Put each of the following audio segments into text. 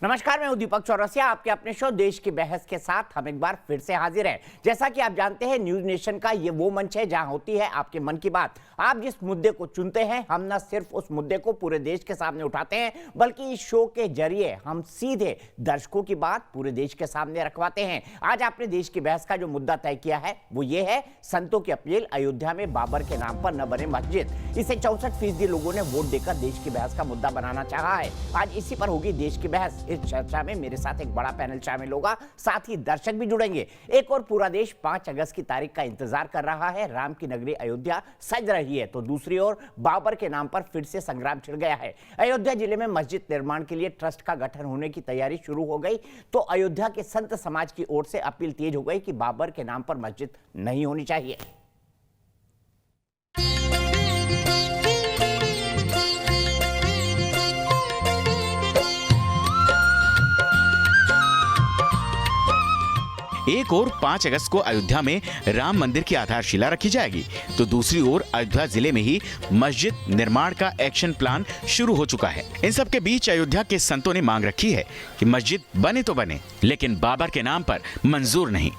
नमस्कार, मैं दीपक चौरसिया आपके अपने शो देश की बहस के साथ हम एक बार फिर से हाजिर हैं। जैसा कि आप जानते हैं, न्यूज नेशन का ये वो मंच है जहां होती है आपके मन की बात। आप जिस मुद्दे को चुनते हैं, हम न सिर्फ उस मुद्दे को पूरे देश के सामने उठाते हैं, बल्कि इस शो के जरिए हम सीधे दर्शकों की बात पूरे देश के सामने रखवाते हैं। आज आपने देश की बहस का जो मुद्दा तय किया है वो ये है, संतों की अपील, अयोध्या में बाबर के नाम पर न बने मस्जिद। इसे 64% लोगों ने वोट देकर देश की बहस का मुद्दा बनाना चाहा है। आज इसी पर होगी देश की बहस। इस चर्चा में मेरे साथ एक बड़ा पैनल शामिल होगा, साथ ही दर्शक भी जुड़ेंगे। एक और पूरा देश 5 अगस्त की तारीख का इंतजार कर रहा है, राम की नगरी अयोध्या सज रही है, तो दूसरी ओर बाबर के नाम पर फिर से संग्राम छिड़ गया है। अयोध्या जिले में मस्जिद निर्माण के लिए ट्रस्ट का गठन होने की तैयारी शुरू हो गई, तो अयोध्या के संत समाज की ओर से अपील तेज हो गई कि बाबर के नाम पर मस्जिद नहीं होनी चाहिए। एक और 5 अगस्त को अयोध्या में राम मंदिर की आधारशिला रखी जाएगी, तो दूसरी ओर अयोध्या जिले में ही मस्जिद निर्माण का एक्शन प्लान शुरू हो चुका है। इन सब के बीच अयोध्या के संतों ने मांग रखी है कि मस्जिद बने तो बने, लेकिन बाबर के नाम पर मंजूर नहीं।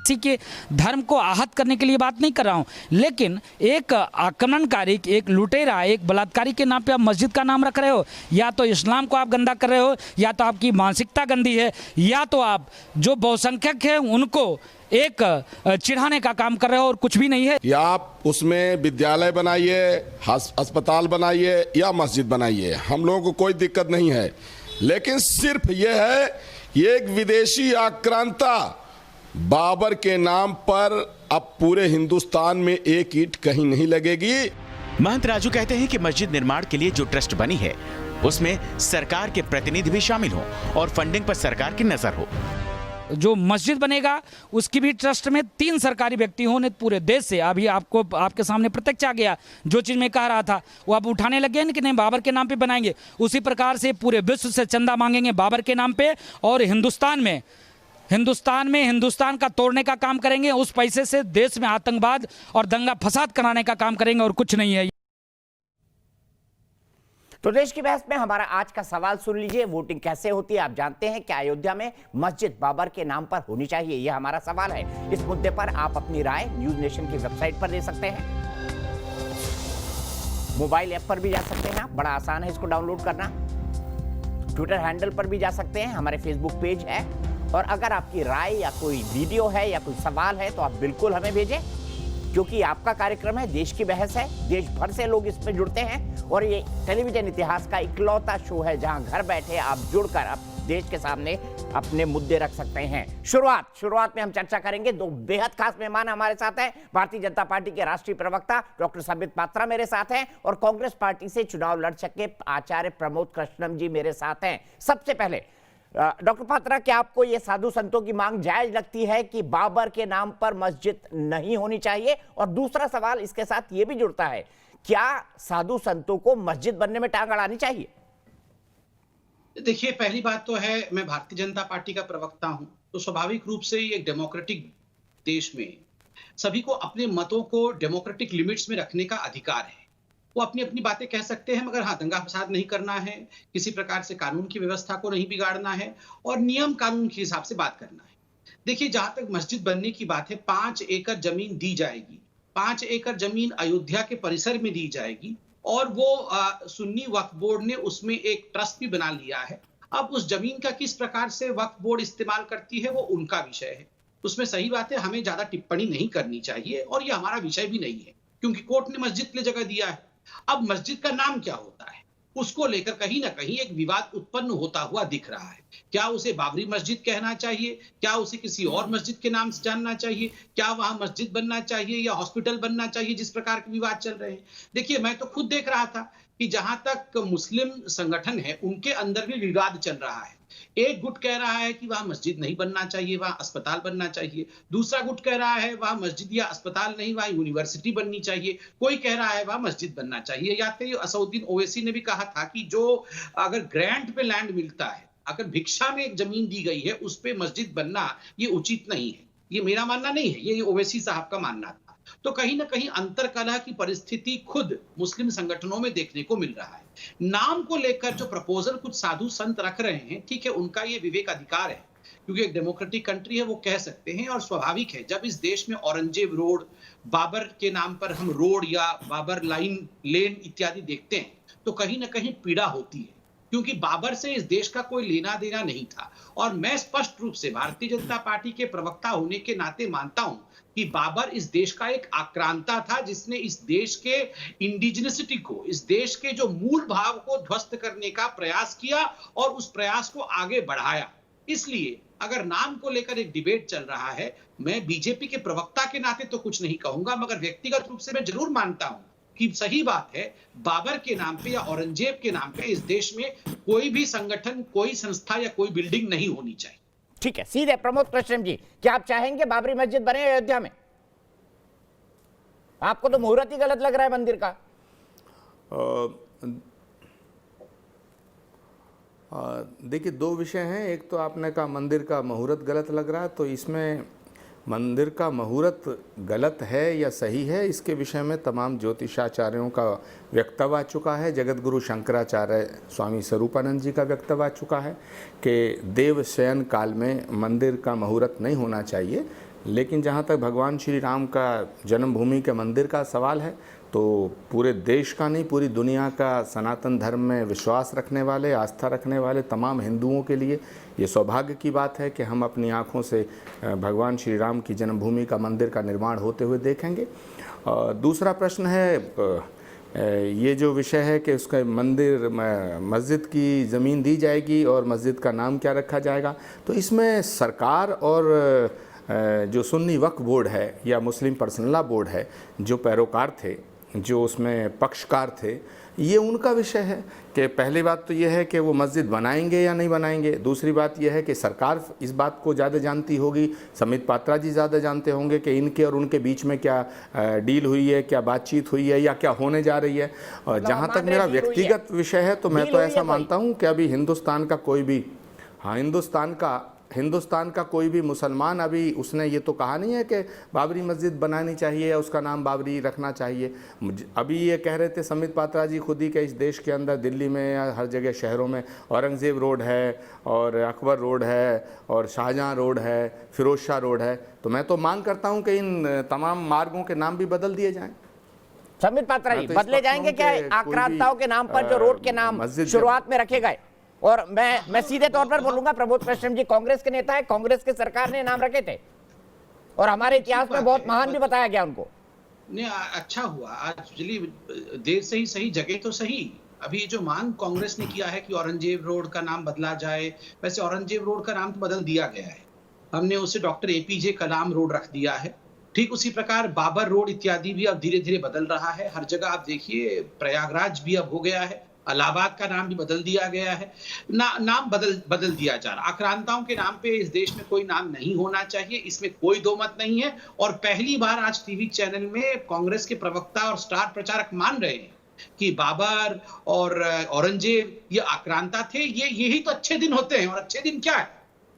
किसी के धर्म को आहत करने के लिए बात नहीं कर रहा हूं, लेकिन एक आक्रमणकारी, एक लुटेरा, एक बलात्कारी के नाम पे आप मस्जिद का नाम रख रहे हो। या तो इस्लाम को आप गंदा कर रहे हो, या तो आपकी मानसिकता गंदी है, या तो आप जो बहुसंख्यक हैं उनको एक चिढ़ाने का काम कर रहे हो, और कुछ भी नहीं है। या आप उसमें विद्यालय बनाइए, अस्पताल बनाइए या मस्जिद बनाइए, हम लोगों को कोई दिक्कत नहीं है। लेकिन सिर्फ ये है, ये एक विदेशी आक्रांता बाबर के नाम पर अब पूरे हिंदुस्तान में एक ईंट कहीं नहीं लगेगी। महंत राजू कहते हैं कि मस्जिद निर्माण के लिए जो ट्रस्ट बनी है उसमें सरकार के प्रतिनिधि भी शामिल हों और फंडिंग पर सरकार की नजर हो। जो मस्जिद बनेगा उसकी भी ट्रस्ट में 3 सरकारी व्यक्ति होने पूरे देश से। अभी आपको आपके सामने प्रत्यक्ष आ गया, जो चीज़ मैं कह रहा था वो आप उठाने लगे हैं कि नहीं बाबर के नाम पे बनाएंगे। उसी प्रकार से पूरे विश्व से चंदा मांगेंगे बाबर के नाम पे, और हिंदुस्तान का तोड़ने का काम करेंगे। उस पैसे से देश में आतंकवाद और दंगा फसाद कराने का काम करेंगे, और कुछ नहीं है। तो देश की बहस में हमारा आज का सवाल सुन लीजिए, वोटिंग कैसे होती है आप जानते हैं। क्या अयोध्या में मस्जिद बाबर के नाम पर होनी चाहिए, यह हमारा सवाल है। इस मुद्दे पर आप अपनी राय न्यूज नेशन की वेबसाइट पर दे सकते हैं, मोबाइल ऐप पर भी जा सकते हैं, बड़ा आसान है इसको डाउनलोड करना। ट्विटर हैंडल पर भी जा सकते हैं, हमारे फेसबुक पेज है। और अगर आपकी राय या कोई वीडियो है या कोई सवाल है तो आप बिल्कुल हमें भेजें, क्योंकि आपका कार्यक्रम है, देश की बहस है, देश भर से लोग इस पे जुड़ते हैं, और ये टेलीविजन इतिहास का इकलौता शो है जहां घर बैठे आप जुड़कर अब देश के सामने अपने मुद्दे रख सकते हैं। शुरुआत में हम चर्चा करेंगे। 2 बेहद खास मेहमान हमारे साथ हैं। भारतीय जनता पार्टी के राष्ट्रीय प्रवक्ता डॉक्टर संबित पात्रा मेरे साथ हैं, और कांग्रेस पार्टी से चुनाव लड़ सके आचार्य प्रमोद कृष्णम जी मेरे साथ हैं। सबसे पहले डॉक्टर पात्रा, क्या आपको ये साधु संतों की मांग जायज लगती है कि बाबर के नाम पर मस्जिद नहीं होनी चाहिए? और दूसरा सवाल इसके साथ ये भी जुड़ता है, क्या साधु संतों को मस्जिद बनने में टांग अड़ानी चाहिए? देखिए, पहली बात तो है, मैं भारतीय जनता पार्टी का प्रवक्ता हूं, तो स्वाभाविक रूप से ये एक डेमोक्रेटिक देश में सभी को अपने मतों को डेमोक्रेटिक लिमिट्स में रखने का अधिकार है। वो अपनी अपनी बातें कह सकते हैं, मगर हाँ, दंगा फसाद नहीं करना है, किसी प्रकार से कानून की व्यवस्था को नहीं बिगाड़ना है, और नियम कानून के हिसाब से बात करना है। देखिए, जहां तक मस्जिद बनने की बात है, 5 एकड़ जमीन दी जाएगी। 5 एकड़ जमीन अयोध्या के परिसर में दी जाएगी, और वो सुन्नी वक्फ बोर्ड ने उसमें एक ट्रस्ट भी बना लिया है। अब उस जमीन का किस प्रकार से वक्फ बोर्ड इस्तेमाल करती है वो उनका विषय है। उसमें सही बात है, हमें ज्यादा टिप्पणी नहीं करनी चाहिए, और ये हमारा विषय भी नहीं है, क्योंकि कोर्ट ने मस्जिद के लिए जगह दिया है। अब मस्जिद का नाम क्या होता है, उसको लेकर कहीं ना कहीं एक विवाद उत्पन्न होता हुआ दिख रहा है। क्या उसे बाबरी मस्जिद कहना चाहिए, क्या उसे किसी और मस्जिद के नाम से जानना चाहिए, क्या वहां मस्जिद बनना चाहिए या हॉस्पिटल बनना चाहिए, जिस प्रकार के विवाद चल रहे हैं। देखिए, मैं तो खुद देख रहा था कि जहां तक मुस्लिम संगठन है उनके अंदर भी विवाद चल रहा है। एक गुट कह रहा है कि वहां मस्जिद नहीं बनना चाहिए, वहां अस्पताल बनना चाहिए। दूसरा गुट कह रहा है वहां मस्जिद या अस्पताल नहीं, वहां यूनिवर्सिटी बननी चाहिए। कोई कह रहा है वहां मस्जिद बनना चाहिए। याद करिए, असदुद्दीन ओवैसी ने भी कहा था कि जो अगर ग्रांट पे लैंड मिलता है, अगर भिक्षा में एक जमीन दी गई है, उस पे मस्जिद बनना ये उचित नहीं है। ये मेरा मानना नहीं है, ये ओवैसी साहब का मानना था। तो कहीं ना कहीं अंतरकलह की परिस्थिति खुद मुस्लिम संगठनों में देखने को मिल रहा है। नाम को लेकर जो प्रपोजल कुछ साधु संत रख रहे हैं, ठीक है, उनका ये विवेक अधिकार है, क्योंकि एक डेमोक्रेटिक कंट्री है, वो कह सकते हैं। और स्वाभाविक है, जब इस देश में औरंगजेब रोड, बाबर के नाम पर हम रोड या बाबर लाइन, लेन इत्यादि देखते हैं, तो कहीं ना कहीं पीड़ा होती है, क्योंकि बाबर से इस देश का कोई लेना देना नहीं था। और मैं स्पष्ट रूप से भारतीय जनता पार्टी के प्रवक्ता होने के नाते मानता हूं कि बाबर इस देश का एक आक्रांता था, जिसने इस देश के इंडिजिनिसिटी को, इस देश के जो मूल भाव को ध्वस्त करने का प्रयास किया और उस प्रयास को आगे बढ़ाया। इसलिए अगर नाम को लेकर एक डिबेट चल रहा है, मैं बीजेपी के प्रवक्ता के नाते तो कुछ नहीं कहूंगा, मगर व्यक्तिगत रूप से मैं जरूर मानता हूं कि सही बात है, बाबर के नाम पे या औरंगजेब के नाम पे इस देश में कोई भी संगठन, कोई संस्था या कोई बिल्डिंग नहीं होनी चाहिए। ठीक है, सीधे प्रमोद कृष्ण जी, क्या आप चाहेंगे बाबरी मस्जिद बने अयोध्या में? आपको तो मुहूर्त ही गलत लग रहा है मंदिर का। देखिए, दो विषय हैं। एक तो आपने कहा मंदिर का मुहूर्त गलत लग रहा है, तो इसमें मंदिर का मुहूर्त गलत है या सही है, इसके विषय में तमाम ज्योतिषाचार्यों का वक्तव्य आ चुका है। जगत गुरु शंकराचार्य स्वामी स्वरूपानंद जी का वक्तव्य आ चुका है कि देव शयन काल में मंदिर का मुहूर्त नहीं होना चाहिए। लेकिन जहाँ तक भगवान श्री राम का जन्मभूमि के मंदिर का सवाल है, तो पूरे देश का नहीं, पूरी दुनिया का सनातन धर्म में विश्वास रखने वाले, आस्था रखने वाले तमाम हिंदुओं के लिए ये सौभाग्य की बात है कि हम अपनी आँखों से भगवान श्री राम की जन्मभूमि का मंदिर का निर्माण होते हुए देखेंगे। दूसरा प्रश्न है, ये जो विषय है कि उसका मंदिर, मस्जिद की ज़मीन दी जाएगी और मस्जिद का नाम क्या रखा जाएगा, तो इसमें सरकार और जो सुन्नी वक्फ बोर्ड है या मुस्लिम पर्सनल लॉ बोर्ड है, जो पैरोकार थे, जो उसमें पक्षकार थे, ये उनका विषय है कि पहली बात तो ये है कि वो मस्जिद बनाएंगे या नहीं बनाएंगे। दूसरी बात यह है कि सरकार इस बात को ज़्यादा जानती होगी, समित पात्रा जी ज़्यादा जानते होंगे कि इनके और उनके बीच में क्या डील हुई है, क्या बातचीत हुई है या क्या होने जा रही है। और जहाँ तक मेरा व्यक्तिगत विषय है, तो मैं तो ऐसा मानता हूँ कि अभी हिंदुस्तान का कोई भी, हाँ, हिंदुस्तान का कोई भी मुसलमान अभी उसने ये तो कहा नहीं है कि बाबरी मस्जिद बनानी चाहिए या उसका नाम बाबरी रखना चाहिए। अभी ये कह रहे थे समित पात्रा जी खुद ही के इस देश के अंदर, दिल्ली में या हर जगह शहरों में औरंगज़ेब रोड है और अकबर रोड है और शाहजहाँ रोड है, फिरोज शाह रोड है। तो मैं तो मांग करता हूँ कि इन तमाम मार्गों के नाम भी बदल दिए जाएँ। समित पात्रा जी, बदले जाएंगे क्या आक्रांताओं के नाम पर जो रोड के नाम शुरुआत में रखे गए? और मैं सीधे तौर पर बोलूंगा, प्रमोद कृष्ण जी कांग्रेस के नेता है, कांग्रेस की सरकार ने नाम रखे थे और हमारे इतिहास में बहुत महान भी बताया गया उनको। नहीं, अच्छा हुआ आज, चलिए देर से ही सही, जगह तो सही। अभी जो मांग कांग्रेस ने किया है कि औरंगजेब रोड का नाम बदला जाए, वैसे औरंगजेब रोड का नाम तो बदल दिया गया है, हमने उसे डॉक्टर APJ कलाम रोड रख दिया है। ठीक उसी प्रकार बाबर रोड इत्यादि भी अब धीरे धीरे बदल रहा है। हर जगह आप देखिए, प्रयागराज भी अब हो गया है, इलाहाबाद का नाम भी बदल दिया गया है। नाम बदल दिया जा रहा। आक्रांताओं के नाम पे इस देश में कोई नाम नहीं होना चाहिए, इसमें कोई दो मत नहीं है। और पहली बार आज टीवी चैनल में कांग्रेस के प्रवक्ता और स्टार प्रचारक मान रहे हैं कि बाबर और औरंगजेब ये आक्रांता थे। यही तो अच्छे दिन होते हैं। और अच्छे दिन क्या है?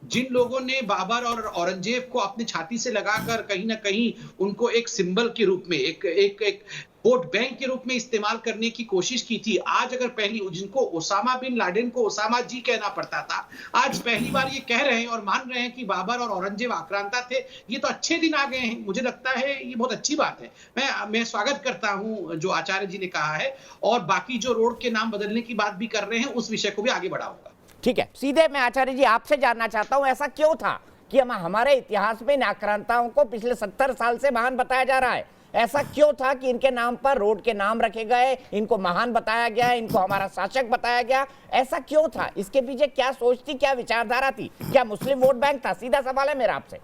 जिन लोगों ने बाबर और औरंगजेब को अपनी छाती से लगाकर कहीं ना कहीं उनको एक सिंबल के रूप में, एक वोट बैंक के रूप में इस्तेमाल करने की कोशिश की थी, आज अगर जिनको ओसामा बिन लादेन को ओसामा जी कहना पड़ता था, आज पहली बार ये कह रहे हैं और मान रहे हैं कि बाबर और औरंगजेब आक्रांता थे। ये तो अच्छे दिन आ गए हैं। मुझे लगता है ये बहुत अच्छी बात है। मैं स्वागत करता हूं जो आचार्य जी ने कहा है, और बाकी जो रोड के नाम बदलने की बात भी कर रहे हैं, उस विषय को भी आगे बढ़ाऊंगा। ठीक है, सीधे मैं आचार्य जी आपसे जानना चाहता हूं, ऐसा क्यों था कि हमारे इतिहास में इन आक्रांताओं को पिछले 70 साल से महान बताया जा रहा है? ऐसा क्यों था कि इनके नाम पर रोड के नाम रखे गए, इनको महान बताया गया, इनको हमारा शासक बताया गया? ऐसा क्यों था? इसके पीछे क्या सोच थी, क्या विचारधारा थी? क्या मुस्लिम वोट बैंक था? सीधा सवाल है मेरा आपसे।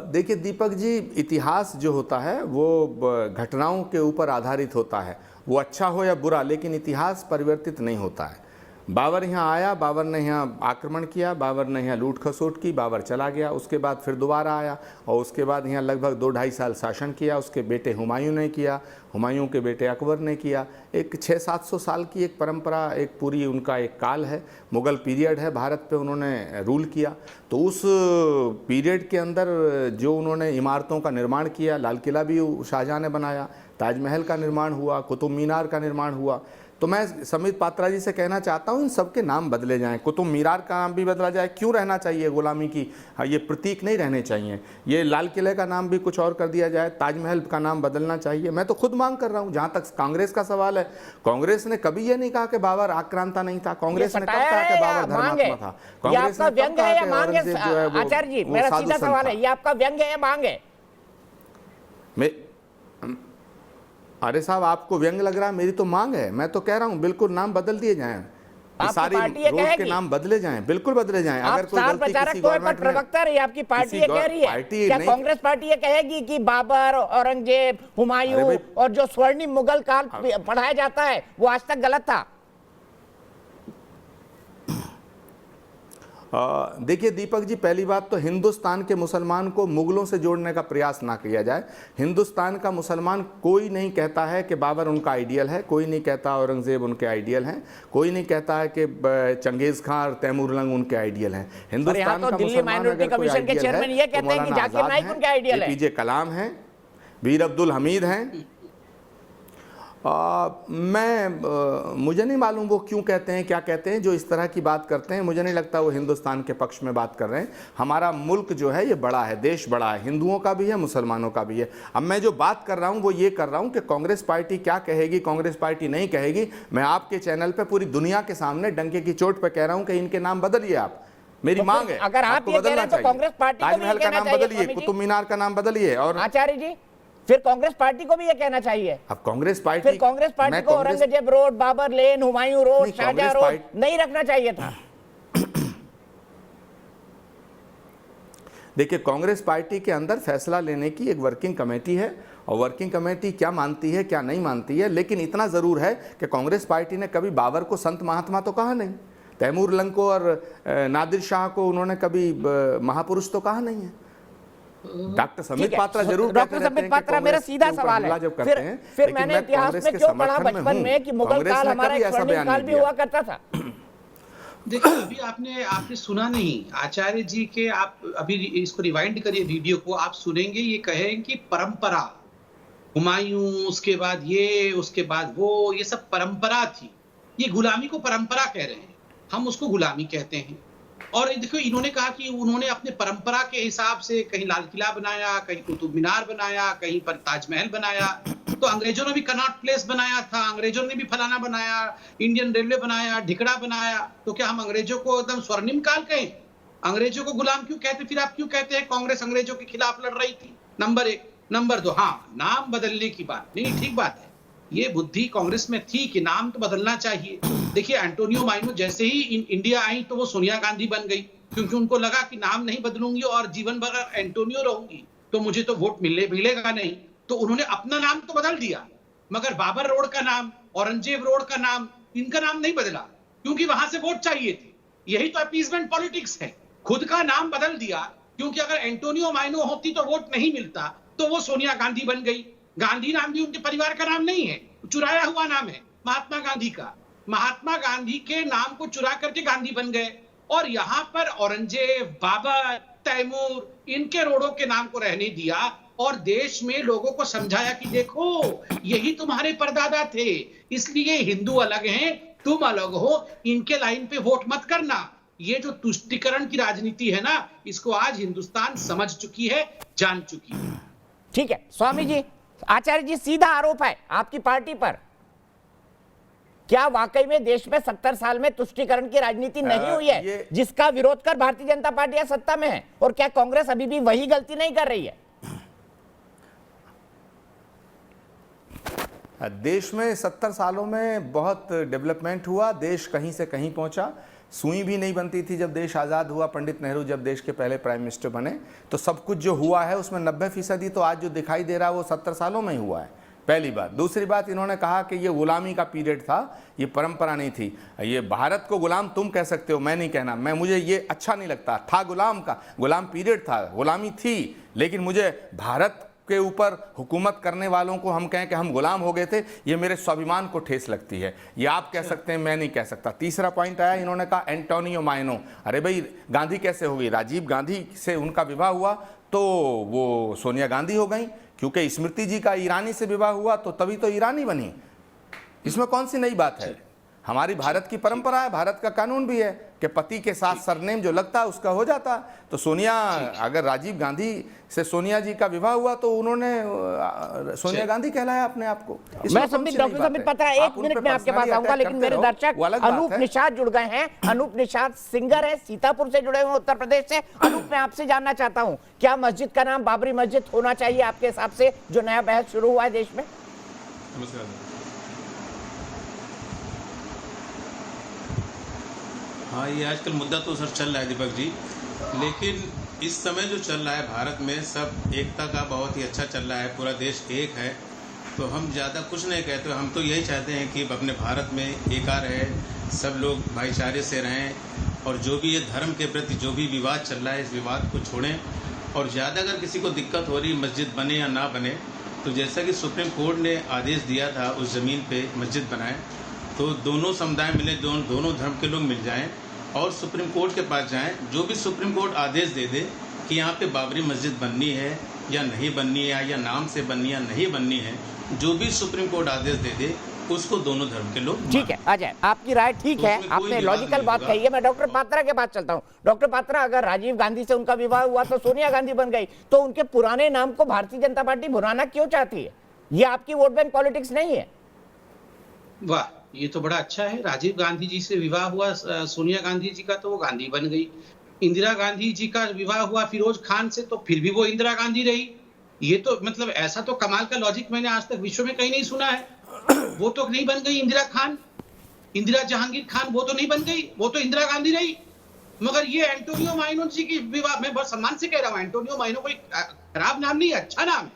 देखिए दीपक जी, इतिहास जो होता है वो घटनाओं के ऊपर आधारित होता है, वो अच्छा हो या बुरा, लेकिन इतिहास परिवर्तित नहीं होता है। बाबर यहाँ आया, बाबर ने यहाँ आक्रमण किया, बाबर ने यहाँ लूट खसोट की, बाबर चला गया, उसके बाद फिर दोबारा आया और उसके बाद यहाँ लगभग 2-2.5 साल शासन किया। उसके बेटे हुमायूं ने किया, हुमायूं के बेटे अकबर ने किया। एक 600-700 साल की एक परंपरा, एक पूरी उनका एक काल है, मुग़ल पीरियड है, भारत पे उन्होंने रूल किया। तो उस पीरियड के अंदर जो उन्होंने इमारतों का निर्माण किया, लाल किला भी शाहजहाँ ने बनाया, ताजमहल का निर्माण हुआ, कुतुब मीनार का निर्माण हुआ। तो मैं समित पात्रा जी से कहना चाहता हूँ इन सबके नाम बदले जाएं, कुतुब मीनार का नाम भी बदला जाए। क्यों रहना चाहिए गुलामी की, ये प्रतीक नहीं रहने चाहिए। ये लाल किले का नाम भी कुछ और कर दिया जाए, ताजमहल का नाम बदलना चाहिए। मैं तो खुद मांग कर रहा हूँ। जहाँ तक कांग्रेस का सवाल है, कांग्रेस ने कभी ये नहीं कहा कि बाबर आक्रांता नहीं था। कांग्रेस ने कब कहा कि बाबर धर्मात्मा था? कांग्रेस ने कब कहा कि औरंगजेब जो है वो आचार्य जी, मेरा सीधा सवाल है, ये आपका व्यंग्य है या मांग है? अरे साहब, आपको व्यंग लग रहा है, मेरी तो मांग है। मैं तो कह रहा हूँ बिल्कुल नाम बदल दिए जाएं, सारी रोड के नाम बदले जाएं, बिल्कुल बदले जाएं। अगर कोई गलती किसी गवर्नमेंट में, प्रवक्ता रही, आपकी पार्टी ये कह रही है, क्या कांग्रेस पार्टी ये कहेगी कि बाबर, औरंगजेब, हुमायूं और जो स्वर्णिम मुगल काल पढ़ाया जाता है वो आज तक गलत था? देखिए दीपक जी, पहली बात तो हिंदुस्तान के मुसलमान को मुगलों से जोड़ने का प्रयास ना किया जाए। हिंदुस्तान का मुसलमान कोई नहीं कहता है कि बाबर उनका आइडियल है, कोई नहीं कहता औरंगजेब उनके आइडियल हैं, कोई नहीं कहता है कि चंगेज खान और तैमूरलंग उनके आइडियल हैं। हिंदुस्तान का मुसलमान अगर कोई आइडियल है तो मौलाना आजाद हैं, APJ कलाम हैं, वीर अब्दुल हमीद हैं। मुझे नहीं मालूम वो क्यों कहते हैं, क्या कहते हैं, जो इस तरह की बात करते हैं। मुझे नहीं लगता वो हिंदुस्तान के पक्ष में बात कर रहे हैं। हमारा मुल्क जो है ये बड़ा है, देश बड़ा है, हिंदुओं का भी है, मुसलमानों का भी है। अब मैं जो बात कर रहा हूँ वो ये कर रहा हूँ कि कांग्रेस पार्टी क्या कहेगी, कांग्रेस पार्टी नहीं कहेगी। मैं आपके चैनल पर पूरी दुनिया के सामने डंके की चोट पर कह रहा हूँ कि इनके नाम बदलिए आप। मेरी मांग है, अगर आप ये कह रहे हैं तो कांग्रेस पार्टी को ताजमहल का नाम बदलिए, कुतुब मीनार का नाम बदलिए। और आचार्य जी, फिर कांग्रेस पार्टी को भी ये कहना चाहिए। अब कांग्रेस पार्टी को औरंगजेब रोड, बाबर लेन, हुमायूं रोड, शाहजहां रोड नहीं रखना चाहिए था। देखिए, कांग्रेस पार्टी के अंदर फैसला लेने की एक वर्किंग कमेटी है और वर्किंग कमेटी क्या मानती है क्या नहीं मानती है। लेकिन इतना जरूर है कि कांग्रेस पार्टी ने कभी बाबर को संत महात्मा तो कहा नहीं, तैमूरलंग को और नादिर शाह को उन्होंने कभी महापुरुष तो कहा नहीं है। डॉक्टर समित पात्रा जरूर डॉक्टर समित पात्रा, मेरा सीधा सवाल है, फिर मैंने इतिहास में क्यों पढ़ा बचपन में कि मुगल काल हमारा स्वर्णिम काल भी हुआ करता था। देखिए, अभी आपने सुना नहीं आचार्य जी के, आप अभी इसको रिवाइंड करिए वीडियो को, आप सुनेंगे ये कहें कि परंपरा, हुमायूं, उसके बाद ये, उसके बाद वो, ये सब परंपरा थी। ये गुलामी को परंपरा कह रहे हैं, हम उसको गुलामी कहते हैं। और देखो, इन्होंने कहा कि उन्होंने अपने परंपरा के हिसाब से कहीं लाल किला बनाया, कहीं कुतुब मीनार बनाया, कहीं पर ताजमहल बनाया। तो अंग्रेजों ने भी कनॉट प्लेस बनाया था, अंग्रेजों ने भी फलाना बनाया, इंडियन रेलवे बनाया, ढिकड़ा बनाया। तो क्या हम अंग्रेजों को एकदम स्वर्णिम काल कहें? अंग्रेजों को गुलाम क्यों कहते? फिर आप क्यों कहते हैं कांग्रेस अंग्रेजों के खिलाफ लड़ रही थी? नंबर 1। नंबर 2, हाँ, नाम बदलने की बात नहीं, ठीक बात है, ये बुद्धि कांग्रेस में थी कि नाम तो बदलना चाहिए। देखिए, एंटोनियो माइनो जैसे ही इंडिया आई तो वो सोनिया गांधी बन गई, क्योंकि उनको लगा कि नाम नहीं बदलूंगी और जीवन भर एंटोनियो रहूंगी तो मुझे तो वोट मिलेगा नहीं। तो उन्होंने अपना नाम तो बदल दिया, मगर बाबर रोड का नाम, औरंगजेब रोड का नाम, इनका नाम नहीं बदला, क्योंकि वहां से वोट चाहिए थे। यही तो अपीसमेंट पॉलिटिक्स है। खुद का नाम बदल दिया, क्योंकि अगर एंटोनियो माइनो होती तो वोट नहीं मिलता, तो वो सोनिया गांधी बन गई। गांधी नाम भी उनके परिवार का नाम नहीं है, चुराया हुआ नाम है महात्मा गांधी का। महात्मा गांधी के नाम को चुरा करके गांधी बन गए और यहाँ पर औरंगजेब, बाबर, तैमूर, इनके रोडों के नाम को रहने दिया और देश में लोगों को समझाया कि देखो यही तुम्हारे परदादा थे, इसलिए हिंदू अलग हैं, तुम अलग हो, इनके लाइन पे वोट मत करना। ये जो तुष्टीकरण की राजनीति है ना, इसको आज हिंदुस्तान समझ चुकी है, जान चुकी है। ठीक है स्वामी जी, आचार्य जी, सीधा आरोप है आपकी पार्टी पर। क्या वाकई में देश में 70 साल में तुष्टीकरण की राजनीति नहीं हुई है जिसका विरोध कर भारतीय जनता पार्टी सत्ता में है? और क्या कांग्रेस अभी भी वही गलती नहीं कर रही है? देश में 70 सालों में बहुत डेवलपमेंट हुआ, देश कहीं से कहीं पहुंचा। सुई भी नहीं बनती थी जब देश आज़ाद हुआ। पंडित नेहरू जब देश के पहले प्राइम मिनिस्टर बने तो सब कुछ जो हुआ है उसमें 90% तो आज जो दिखाई दे रहा है वो 70 सालों में ही हुआ है। पहली बात। दूसरी बात, इन्होंने कहा कि ये गुलामी का पीरियड था, ये परंपरा नहीं थी। ये भारत को गुलाम तुम कह सकते हो, मैं नहीं कहना। मुझे ये अच्छा नहीं लगता। था गुलाम पीरियड था, गुलामी थी, लेकिन मुझे भारत के ऊपर हुकूमत करने वालों को हम कहें कि हम गुलाम हो गए थे, ये मेरे स्वाभिमान को ठेस लगती है। ये आप कह सकते हैं, मैं नहीं कह सकता। तीसरा पॉइंट आया, इन्होंने कहा एंटोनियो माइनो। अरे भाई, गांधी कैसे हो गई? राजीव गांधी से उनका विवाह हुआ तो वो सोनिया गांधी हो गई, क्योंकि स्मृति जी का ईरानी से विवाह हुआ तो तभी तो ईरानी बनी। इसमें कौन सी नई बात है? हमारी भारत की परंपरा है, भारत का कानून भी है कि पति के साथ सरनेम जो लगता है उसका हो जाता। तो सोनिया, अगर राजीव गांधी से सोनिया जी का विवाह हुआ तो उन्होंने सोनिया गांधी कहलाया अपने आप को। मैं संबित डॉक्टर संबित पात्रा, एक मिनट में आपके पास आऊंगा, लेकिन मेरे दर्शक अनूप निषाद जुड़ गए हैं। अनूप निषाद सिंगर है, सीतापुर से जुड़े हुए उत्तर प्रदेश से। अनूप, मैं आपसे जानना चाहता हूं, क्या मस्जिद का नाम बाबरी मस्जिद होना चाहिए आपके हिसाब से, जो नया बहस शुरू हुआ है देश में? हाँ, ये आजकल मुद्दा तो सर चल रहा है दीपक जी, लेकिन इस समय जो चल रहा है भारत में, सब एकता का बहुत ही अच्छा चल रहा है, पूरा देश एक है। तो हम ज़्यादा कुछ नहीं कहते, हम तो यही चाहते हैं कि अपने भारत में एका रहे, सब लोग भाईचारे से रहें, और जो भी ये धर्म के प्रति जो भी विवाद चल रहा है, इस विवाद को छोड़ें। और ज़्यादा अगर किसी को दिक्कत हो रही मस्जिद बने या ना बने, तो जैसा कि सुप्रीम कोर्ट ने आदेश दिया था उस ज़मीन पर मस्जिद बनाएँ, तो दोनों समुदाय मिले, दोनों धर्म के लोग मिल जाएं और सुप्रीम कोर्ट के पास जाएं। जो भी सुप्रीम कोर्ट आदेश दे दे कि यहाँ पे बाबरी मस्जिद बननी है या नहीं बननी है, या नाम से बननी या नहीं बननी है, जो भी सुप्रीम कोर्ट आदेश दे दे उसको दोनों धर्म के लोग। ठीक है अजय, आपकी राय ठीक है, आपने लॉजिकल बात कही है। मैं डॉक्टर पात्रा के पास चलता हूँ। डॉक्टर पात्रा, अगर राजीव गांधी से उनका विवाह हुआ तो सोनिया गांधी बन गई, तो उनके पुराने नाम को भारतीय जनता पार्टी भुनाना क्यों चाहती है? ये आपकी वोट बैंक पॉलिटिक्स नहीं है? वाह, ये तो बड़ा अच्छा है। राजीव गांधी जी से विवाह हुआ सोनिया गांधी जी का, तो वो गांधी बन गई। इंदिरा गांधी जी का विवाह हुआ फिरोज खान से, तो फिर भी वो इंदिरा गांधी रही। ये तो मतलब ऐसा तो कमाल का लॉजिक मैंने आज तक विश्व में कहीं नहीं सुना है। वो तो नहीं बन गई इंदिरा खान, इंदिरा जहांगीर खान, वो तो नहीं बन गई, वो तो इंदिरा गांधी रही। मगर ये एंटोनियो माइनो जी की विवाह, मैं बहुत सम्मान से कह रहा हूँ, एंटोनियो माइनो कोई खराब नाम नहीं, अच्छा नाम है।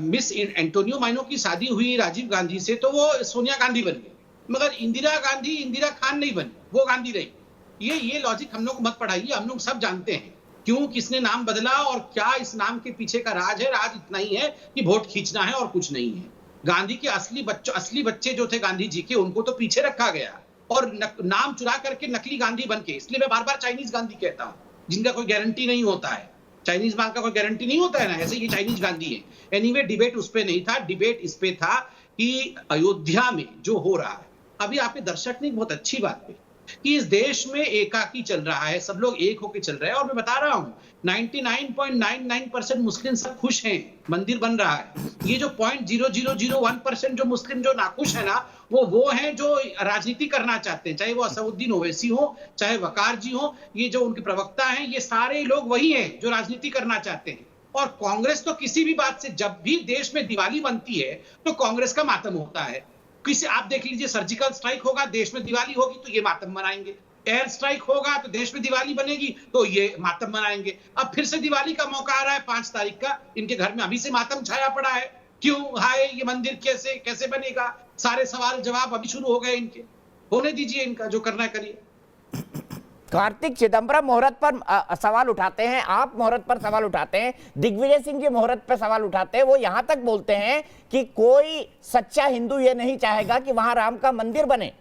मिस एंटोनियो माइनो की शादी हुई राजीव गांधी से, तो वो सोनिया गांधी बन गई। मगर इंदिरा गांधी इंदिरा खान नहीं बनी, वो गांधी रही। ये लॉजिक हम लोग को मत पढ़ाइए, हम लोग सब जानते हैं क्यों, किसने नाम बदला और क्या इस नाम के पीछे का राज है। राज इतना ही है कि वोट खींचना है और कुछ नहीं है। गांधी के असली बच्चे जो थे गांधी जी के, उनको तो पीछे रखा गया और नाम चुरा करके नकली गांधी बन के, इसलिए मैं बार बार चाइनीज गांधी कहता हूँ, जिनका कोई गारंटी नहीं होता है। चाइनीज माल का कोई गारंटी नहीं होता है ना, ऐसे ये चाइनीज गांधी है। एनीवे, डिबेट उस पे नहीं था, डिबेट इस पे था कि अयोध्या में जो हो रहा है, अभी आपके दर्शक ने बहुत अच्छी बात कही कि इस देश में एकाकी चल रहा है, सब लोग एक होकर चल रहे हैं। और मैं बता रहा हूं 99.99% मुस्लिम सब खुश हैं, मंदिर बन रहा है। ये जो 0.0001% जो मुस्लिम जो नाखुश है ना, वो हैं जो राजनीति करना चाहते हैं, चाहे वो असदुद्दीन ओवैसी हो, चाहे वकार जी हो, ये जो उनके प्रवक्ता हैं, ये सारे लोग वही हैं जो राजनीति करना चाहते हैं। और कांग्रेस तो किसी भी बात से, जब भी देश में दिवाली बनती है तो कांग्रेस का मातम होता है। किसी, आप देख लीजिए, सर्जिकल स्ट्राइक होगा, देश में दिवाली होगी तो ये मातम मनाएंगे। एयर स्ट्राइक होगा तो देश में दिवाली बनेगी तो ये मातम मनाएंगे। अब फिर से दिवाली का मौका आ रहा है 5 तारीख का, इनके घर में अभी से मातम छाया पड़ा है। क्यों? हाय, ये मंदिर कैसे बनेगा? सारे सवाल जवाब अभी शुरू हो गए इनके। होने दीजिए, इनका जो करना है करिए। कार्तिक चिदंबरम मुहूर्त पर सवाल उठाते हैं, आप मुहूर्त पर सवाल उठाते हैं, दिग्विजय सिंह जी मुहूर्त पर सवाल उठाते हैं। वो यहां तक बोलते हैं कि कोई सच्चा हिंदू ये नहीं चाहेगा कि वहां राम का मंदिर बने।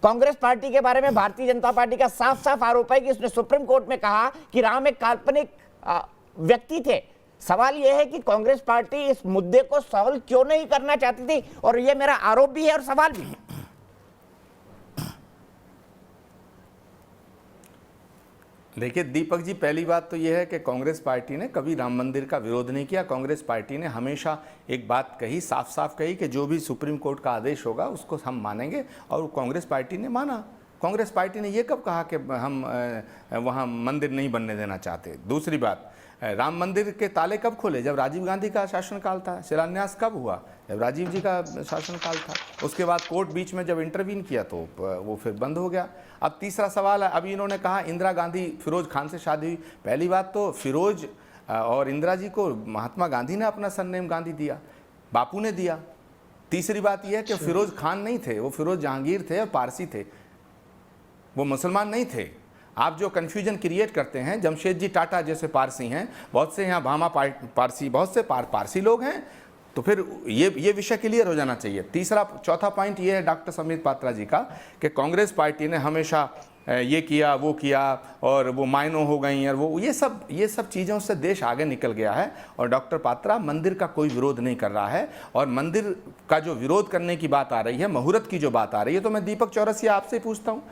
कांग्रेस पार्टी के बारे में भारतीय जनता पार्टी का साफ साफ आरोप है कि उसने सुप्रीम कोर्ट में कहा कि राम एक काल्पनिक व्यक्ति थे। सवाल यह है कि कांग्रेस पार्टी इस मुद्दे को सॉल्व क्यों नहीं करना चाहती थी, और यह मेरा आरोप भी है और सवाल भी है। देखिए दीपक जी, पहली बात तो यह है कि कांग्रेस पार्टी ने कभी राम मंदिर का विरोध नहीं किया। कांग्रेस पार्टी ने हमेशा एक बात कही, साफ साफ कही कि जो भी सुप्रीम कोर्ट का आदेश होगा उसको हम मानेंगे, और कांग्रेस पार्टी ने माना। कांग्रेस पार्टी ने ये कब कहा कि हम वहाँ मंदिर नहीं बनने देना चाहते। दूसरी बात, राम मंदिर के ताले कब खोले? जब राजीव गांधी का शासनकाल था। शिलान्यास कब हुआ? जब राजीव जी का शासनकाल था। उसके बाद कोर्ट बीच में जब इंटरवीन किया तो वो फिर बंद हो गया। अब तीसरा सवाल है, अभी इन्होंने कहा इंदिरा गांधी फिरोज खान से शादी हुई। पहली बात तो फिरोज और इंदिरा जी को महात्मा गांधी ने अपना सरनेम गांधी दिया। बापू ने दिया। तीसरी बात यह है कि फिरोज खान नहीं थे, वो फिरोज जहांगीर थे और पारसी थे, वो मुसलमान नहीं थे। आप जो कन्फ्यूजन क्रिएट करते हैं, जमशेदजी टाटा जैसे पारसी हैं, बहुत से यहाँ भामा पारसी, बहुत से पारसी लोग हैं, तो फिर ये विषय क्लियर हो जाना चाहिए। चौथा पॉइंट ये है डॉक्टर संबित पात्रा जी का कि कांग्रेस पार्टी ने हमेशा ये किया वो किया और वो माइनों हो गई और वो ये सब चीज़ों से देश आगे निकल गया है। और डॉक्टर पात्रा मंदिर का कोई विरोध नहीं कर रहा है, और मंदिर का जो विरोध करने की बात आ रही है, मुहूर्त की जो बात आ रही है, तो मैं दीपक चौरसिया आपसे ही पूछता हूँ,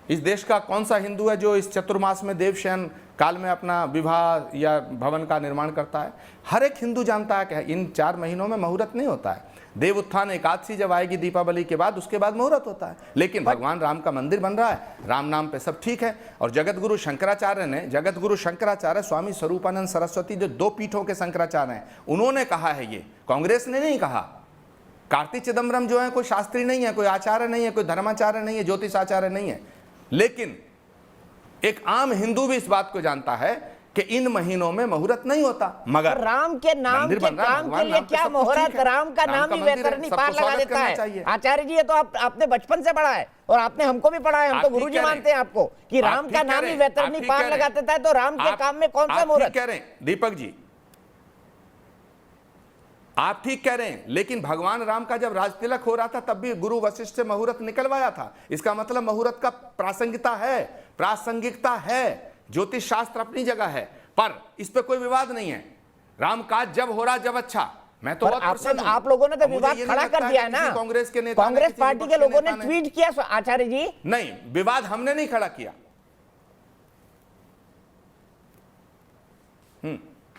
इस देश का कौन सा हिंदू है जो इस चतुर्मास में देवशयन काल में अपना विवाह या भवन का निर्माण करता है? हर एक हिंदू जानता है कि इन 4 महीनों में मुहूर्त नहीं होता है। देव उत्थान एकादशी जब आएगी दीपावली के बाद, उसके बाद मुहूर्त होता है। लेकिन भगवान राम का मंदिर बन रहा है, राम नाम पे सब ठीक है। और जगत गुरु शंकराचार्य स्वामी स्वरूपानंद सरस्वती, जो 2 पीठों के शंकराचार्य हैं, उन्होंने कहा है, ये कांग्रेस ने नहीं कहा। कार्ति चिदम्बरम जो है कोई शास्त्री नहीं है, कोई आचार्य नहीं है, कोई धर्माचार्य नहीं है, ज्योतिषाचार्य नहीं है, लेकिन एक आम हिंदू भी इस बात को जानता है कि इन महीनों में मुहूर्त नहीं होता। मगर राम के नाम के काम के लिए क्या मुहूर्त? राम का नाम ही वैतरणी पार लगा देता है। आचार्य जी, ये तो आपने बचपन से पढ़ा है और आपने हमको भी पढ़ा है, हम तो गुरुजी मानते हैं आपको कि राम का नाम ही वैतरणी पार लगा देता है। तो राम के काम में कौन सा मुहूर्त कह रहे हैं? दीपक जी, आप ठीक कह रहे हैं, लेकिन भगवान राम का जब राज तिलक हो रहा था तब भी गुरु वशिष्ठ से मुहूर्त निकलवाया था। इसका मतलब मुहूर्त का प्रासंगिकता है, ज्योतिष शास्त्र अपनी जगह है, पर इस पे कोई विवाद नहीं है। राम काज जब हो रहा जब अच्छा, मैं तो बहुत प्रसन्न हूं। आप लोगों ने तो विवाद खड़ा कर दिया है ना, कांग्रेस के नेता, कांग्रेस पार्टी के लोगों ने ट्वीट किया आचार्य जी। नहीं, विवाद हमने नहीं खड़ा किया।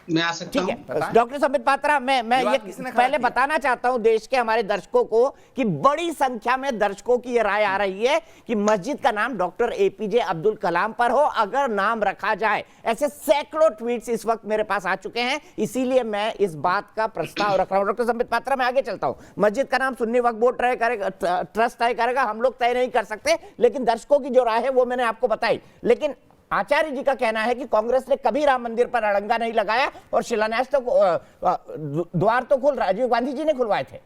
मैं आ सकता हूं? डॉक्टर संबित पात्रा, मैं ये पहले बताना चाहता हूं देश के हमारे दर्शकों को कि बड़ी संख्या में दर्शकों की ये राय आ रही है कि मस्जिद का नाम डॉक्टर एपीजे अब्दुल कलाम पर हो अगर नाम रखा जाए। ऐसे सैकड़ों ट्वीट्स इस वक्त मेरे पास आ चुके हैं, इसीलिए मैं इस बात का प्रस्ताव रख रहा हूं। डॉक्टर संबित पात्रा, मैं आगे चलता हूं। मस्जिद का नाम सुन्नी वक्फ बोर्ड तय करेगा, ट्रस्ट तय करेगा, हम लोग तय नहीं कर सकते, लेकिन दर्शकों की जो राय है वो मैंने आपको बताई। लेकिन आचार्य जी का कहना है कि कांग्रेस ने कभी राम मंदिर पर अड़ंगा नहीं लगाया और शिलान्यास तो द्वार तो राजीव गांधी जी ने खुलवाए थे।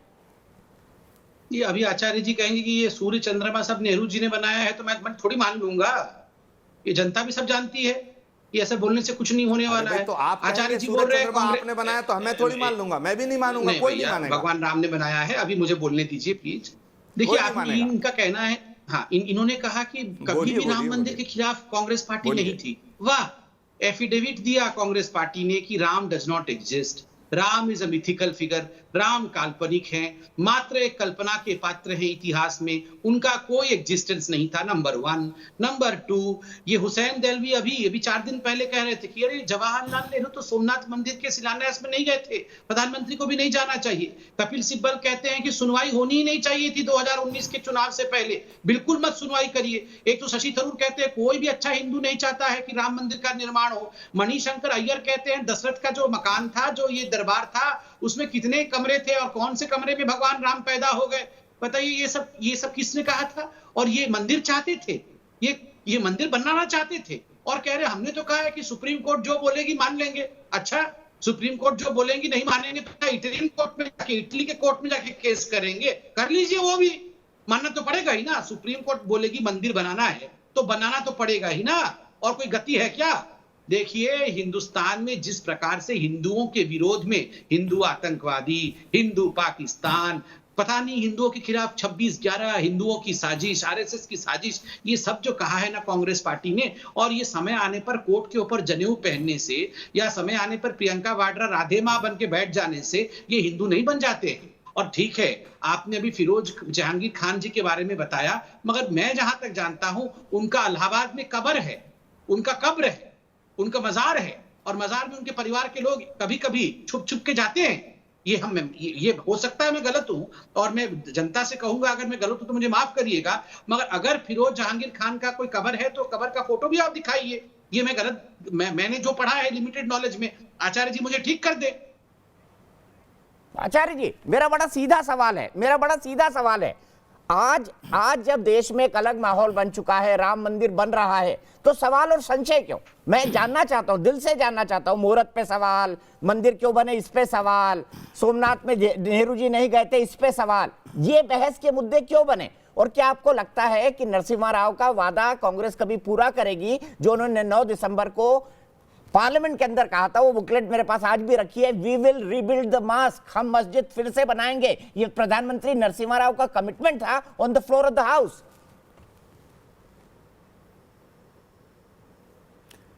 ये अभी आचार्य जी कहेंगे कि ये सूर्य चंद्रमा सब नेहरू जी ने बनाया है, तो मैं थोड़ी मान लूंगा। ये जनता भी सब जानती है, ये ऐसे बोलने से कुछ नहीं होने वाला है। तो आप आचार्य जी बोल रहे हैं आपने बनाया तो हमें थोड़ी मान लूंगा, मैं भी नहीं मानूंगा, कोई नहीं मानेगा। भगवान राम ने बनाया है, अभी मुझे बोलने दीजिए प्लीज। देखिए, आप इनका कहना है, हाँ, इन्होंने कहा कि कभी भी राम मंदिर के खिलाफ कांग्रेस पार्टी नहीं थी। वाह, एफिडेविट दिया कांग्रेस पार्टी ने कि Ram does not exist, Ram is a mythical figure, Ram काल्पनिक हैं, मात्र एक कल्पना के पात्र हैं इतिहास में, उनका कोई एग्जिस्टेंस नहीं था। नंबर 1। नंबर 2, ये हुसैन देलवी अभी 4 दिन पहले कह रहे थे कि अरे जवाहरलाल नेहरू तो सोमनाथ मंदिर के शिलान्यास में नहीं गए थे, प्रधानमंत्री को भी नहीं जाना चाहिए। कपिल सिब्बल कहते हैं कि सुनवाई होनी ही नहीं चाहिए थी 2019 के चुनाव से पहले, बिल्कुल मत सुनवाई करिए। एक तो शशि थरूर कहते हैं कोई भी अच्छा हिंदू नहीं चाहता है कि राम मंदिर का निर्माण हो। मणिशंकर अय्यर कहते हैं दशरथ का जो मकान था, जो ये दरबार था, उसमें कितने कमरे थे और कौन से कमरे में भगवान राम पैदा हो गए। बताइए, ये सब किसने कहा था? और ये मंदिर चाहते थे, ये मंदिर बनाना चाहते थे, और कह रहे हमने तो कहा है कि सुप्रीम कोर्ट जो बोलेगी मान लेंगे। अच्छा, सुप्रीम कोर्ट जो बोलेंगी नहीं मानेंगे तो इटालियन कोर्ट में जाके, इटली के कोर्ट में जाके केस करेंगे, कर लीजिए, वो भी मानना तो पड़ेगा ही ना। सुप्रीम कोर्ट बोलेगी मंदिर बनाना है तो बनाना तो पड़ेगा ही ना, और कोई गति है क्या? देखिए, हिंदुस्तान में जिस प्रकार से हिंदुओं के विरोध में हिंदू आतंकवादी, हिंदू पाकिस्तान, पता नहीं हिंदुओं के खिलाफ 26/11, हिंदुओं की साजिश, आरएसएस की साजिश, ये सब जो कहा है ना कांग्रेस पार्टी ने, और ये समय आने पर कोर्ट के ऊपर जनेऊ पहनने से या समय आने पर प्रियंका वाड्रा राधे मां बन के बैठ जाने से ये हिंदू नहीं बन जाते हैं। और ठीक है, आपने अभी फिरोज जहांगीर खान जी के बारे में बताया, मगर मैं जहां तक जानता हूं उनका इलाहाबाद में कब्र है, उनका कब्र है, उनका मजार है, और मजार में उनके परिवार के लोग कभी कभी छुप छुप के जाते हैं। ये हो सकता है मैं गलत हूं, और मैं जनता से कहूंगा अगर मैं गलत हूं तो मुझे माफ करिएगा, मगर अगर फिरोज जहांगीर खान का कोई कब्र है तो कब्र का फोटो भी आप दिखाइए। ये मैं गलत, मैंने जो पढ़ा है लिमिटेड नॉलेज में, आचार्य जी मुझे ठीक कर दे। आचार्य जी, मेरा बड़ा सीधा सवाल है, आज जब देश में एक अलग माहौल बन चुका है, राम मंदिर बन रहा है, तो सवाल और संशय क्यों? मैं जानना चाहता हूं, दिल से जानना चाहता हूं। मुहूर्त पे सवाल, मंदिर क्यों बने इस पे सवाल, सोमनाथ में नेहरू जी नहीं गए थे इस पे सवाल, ये बहस के मुद्दे क्यों बने? और क्या आपको लगता है कि नरसिम्हा राव का वादा कांग्रेस कभी पूरा करेगी, जो उन्होंने 9 दिसंबर को पार्लियामेंट के अंदर कहा था? वो बुकलेट मेरे पास आज भी रखी है, we will rebuild the mosque, हम मस्जिद फिर से बनाएंगे। ये प्रधानमंत्री नरसिम्हा राव का कमिटमेंट था on the floor of the house.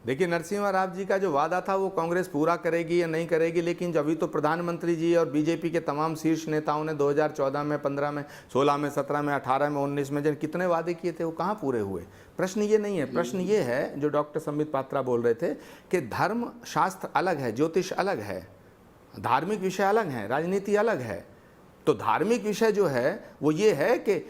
देखिए, नरसिम्हा राव जी का जो वादा था वो कांग्रेस पूरा करेगी या नहीं करेगी, लेकिन अभी तो प्रधानमंत्री जी और बीजेपी के तमाम शीर्ष नेताओं ने 2014 में, 15 में, 16 में, 17 में, 18 में, 19 में जिन कितने वादे किए थे वो कहाँ पूरे हुए? प्रश्न ये नहीं है। प्रश्न ये है जो डॉक्टर संबित पात्रा बोल रहे थे कि धर्म शास्त्र अलग है, ज्योतिष अलग है, धार्मिक विषय अलग है, राजनीति अलग है। तो धार्मिक विषय जो है वो ये है कि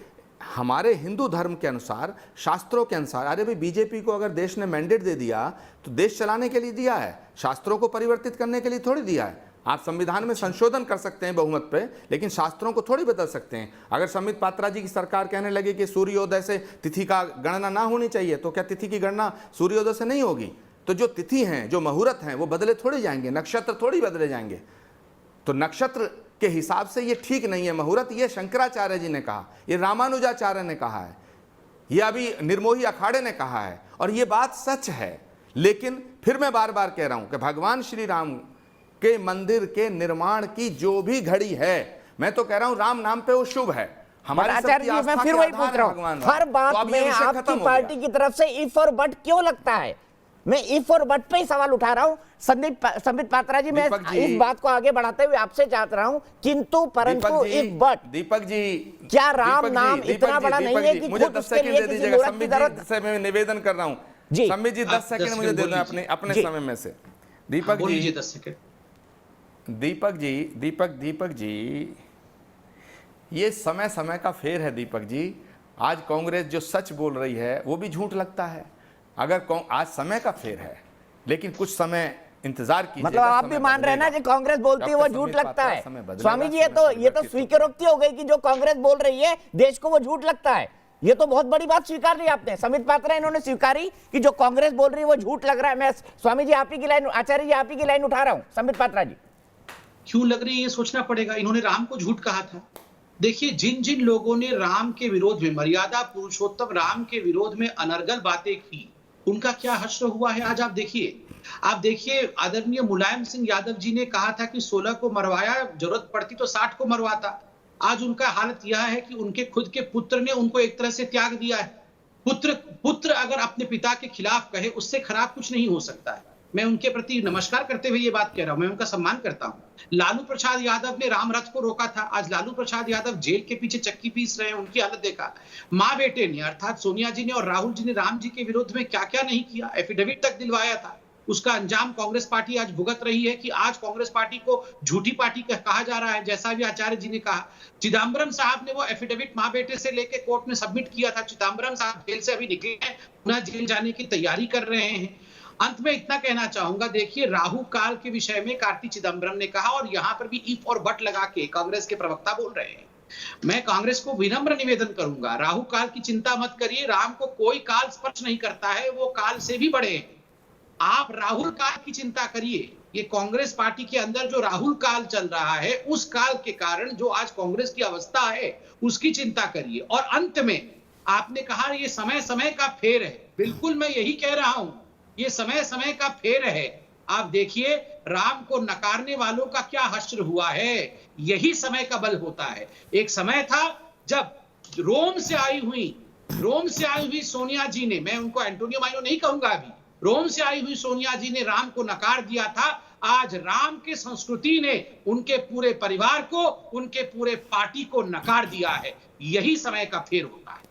हमारे हिंदू धर्म के अनुसार, शास्त्रों के अनुसार, अरे भाई बीजेपी को अगर देश ने मैंडेट दे दिया तो देश चलाने के लिए दिया है, शास्त्रों को परिवर्तित करने के लिए थोड़ी दिया है। आप संविधान में संशोधन कर सकते हैं बहुमत पे, लेकिन शास्त्रों को थोड़ी बदल सकते हैं। अगर संबित पात्रा जी की सरकार कहने लगे कि सूर्योदय से तिथि का गणना ना होनी चाहिए, तो क्या तिथि की गणना सूर्योदय से नहीं होगी? तो जो तिथि हैं, जो मुहूर्त हैं, वो बदले थोड़ी जाएंगे, नक्षत्र थोड़ी बदले जाएंगे। तो नक्षत्र के हिसाब से ये ठीक नहीं है मुहूर्त। ये शंकराचार्य जी ने कहा, ये रामानुजाचार्य ने कहा है, ये अभी निर्मोही अखाड़े ने कहा है, और ये बात सच है। लेकिन फिर मैं बार बार कह रहा हूं कि भगवान श्री राम के मंदिर के निर्माण की जो भी घड़ी है, मैं तो कह रहा हूं राम नाम पे वो शुभ है। हमारे आचार्य जी, मैं फिर वही पूछ रहा हूं, हर बात में आपकी पार्टी की तरफ से इफ और बट क्यों लगता है? मैं इफ और बट पे ही सवाल उठा रहा हूं। संबित पात्रा जी, मैं इस बात को आगे बढ़ाते हुए आपसे चाहता रहा हूं, किंतु परंतु इफ बट, दीपक जी, क्या राम नाम इतना बड़ा नहीं है कि मुझे खुद 10 उसके सेकंड लिए दे किसी दीजिएगा। मुहूर्त की जरूरत? संबित जी से मैं निवेदन कर रहा हूं, जी संबित जी 10 सेकंड मुझे दे दें अपने समय में से। दीपक जी 10 सेकंड। दीपक जी, ये समय समय का फेर है दीपक जी। आज कांग्रेस जो सच बोल रही है वो भी झूठ लगता है। अगर आज समय का फेर है, लेकिन कुछ समय इंतजार कीजिए। मतलब आप भी मान रहे हैं ना कि कांग्रेस बोलती है वो झूठ लगता है? स्वामी जी, ये तो स्वीकारोक्ति हो गई कि जो कांग्रेस बोल रही है देश को वो झूठ लगता है। ये तो बहुत बड़ी बात स्वीकार ली आपने। संबित पात्रा इन्होंने स्वीकारी कि जो कांग्रेस बोल रही है वो झूठ लग रहा है। मैं स्वामी जी आप ही की लाइन, आचार्य जी आप ही की लाइन उठा रहा हूं। संबित पात्रा जी, क्यों लग रही है ये सोचना पड़ेगा। इन्होंने राम को झूठ कहा था। देखिए, जिन जिन लोगों ने राम के विरोध में, मर्यादा पुरुषोत्तम राम के विरोध में अनर्गल बातें की, उनका क्या हश्र हुआ है आज आप देखिए। आदरणीय मुलायम सिंह यादव जी ने कहा था कि 16 को मरवाया, जरूरत पड़ती तो 60 को मरवाता। आज उनका हालत यह है कि उनके खुद के पुत्र ने उनको एक तरह से त्याग दिया है। पुत्र अगर अपने पिता के खिलाफ कहे, उससे खराब कुछ नहीं हो सकता है। मैं उनके प्रति नमस्कार करते हुए ये बात कह रहा हूं, मैं उनका सम्मान करता हूं। लालू प्रसाद यादव ने राम रथ को रोका था, आज लालू प्रसाद यादव जेल के पीछे चक्की पीस रहे हैं। उनकी हालत देखा। माँ बेटे ने, अर्थात सोनिया जी ने और राहुल जी ने राम जी के विरोध में क्या क्या नहीं किया, एफिडेविट तक दिलवाया था। उसका अंजाम कांग्रेस पार्टी आज भुगत रही है कि आज कांग्रेस पार्टी को झूठी पार्टी कहा जा रहा है। जैसा भी आचार्य जी ने कहा, चिदम्बरम साहब ने वो एफिडेविट माँ बेटे से लेके कोर्ट में सबमिट किया था। चिदम्बरम साहब जेल से अभी निकले हैं, पुनः जेल जाने की तैयारी कर रहे हैं। अंत में इतना कहना चाहूंगा, देखिए, राहु काल के विषय में कार्ति चिदम्बरम ने कहा, और यहां पर भी इफ और बट लगा के कांग्रेस के प्रवक्ता बोल रहे हैं। मैं कांग्रेस को विनम्र निवेदन करूंगा, राहु काल की चिंता मत करिए। राम को कोई काल स्पर्श नहीं करता है, वो काल से भी बड़े हैं। आप राहुल काल की चिंता करिए। ये कांग्रेस पार्टी के अंदर जो राहुल काल चल रहा है, उस काल के कारण जो आज कांग्रेस की अवस्था है, उसकी चिंता करिए। और अंत में आपने कहा ये समय समय का फेर है, बिल्कुल मैं यही कह रहा हूं, ये समय समय का फेर है। आप देखिए, राम को नकारने वालों का क्या हश्र हुआ है। यही समय का बल होता है। एक समय था जब रोम से आई हुई सोनिया जी ने, मैं उनको एंटोनियो माइनो नहीं कहूंगा अभी, रोम से आई हुई सोनिया जी ने राम को नकार दिया था। आज राम के संस्कृति ने उनके पूरे परिवार को, उनके पूरे पार्टी को नकार दिया है। यही समय का फेर होता है।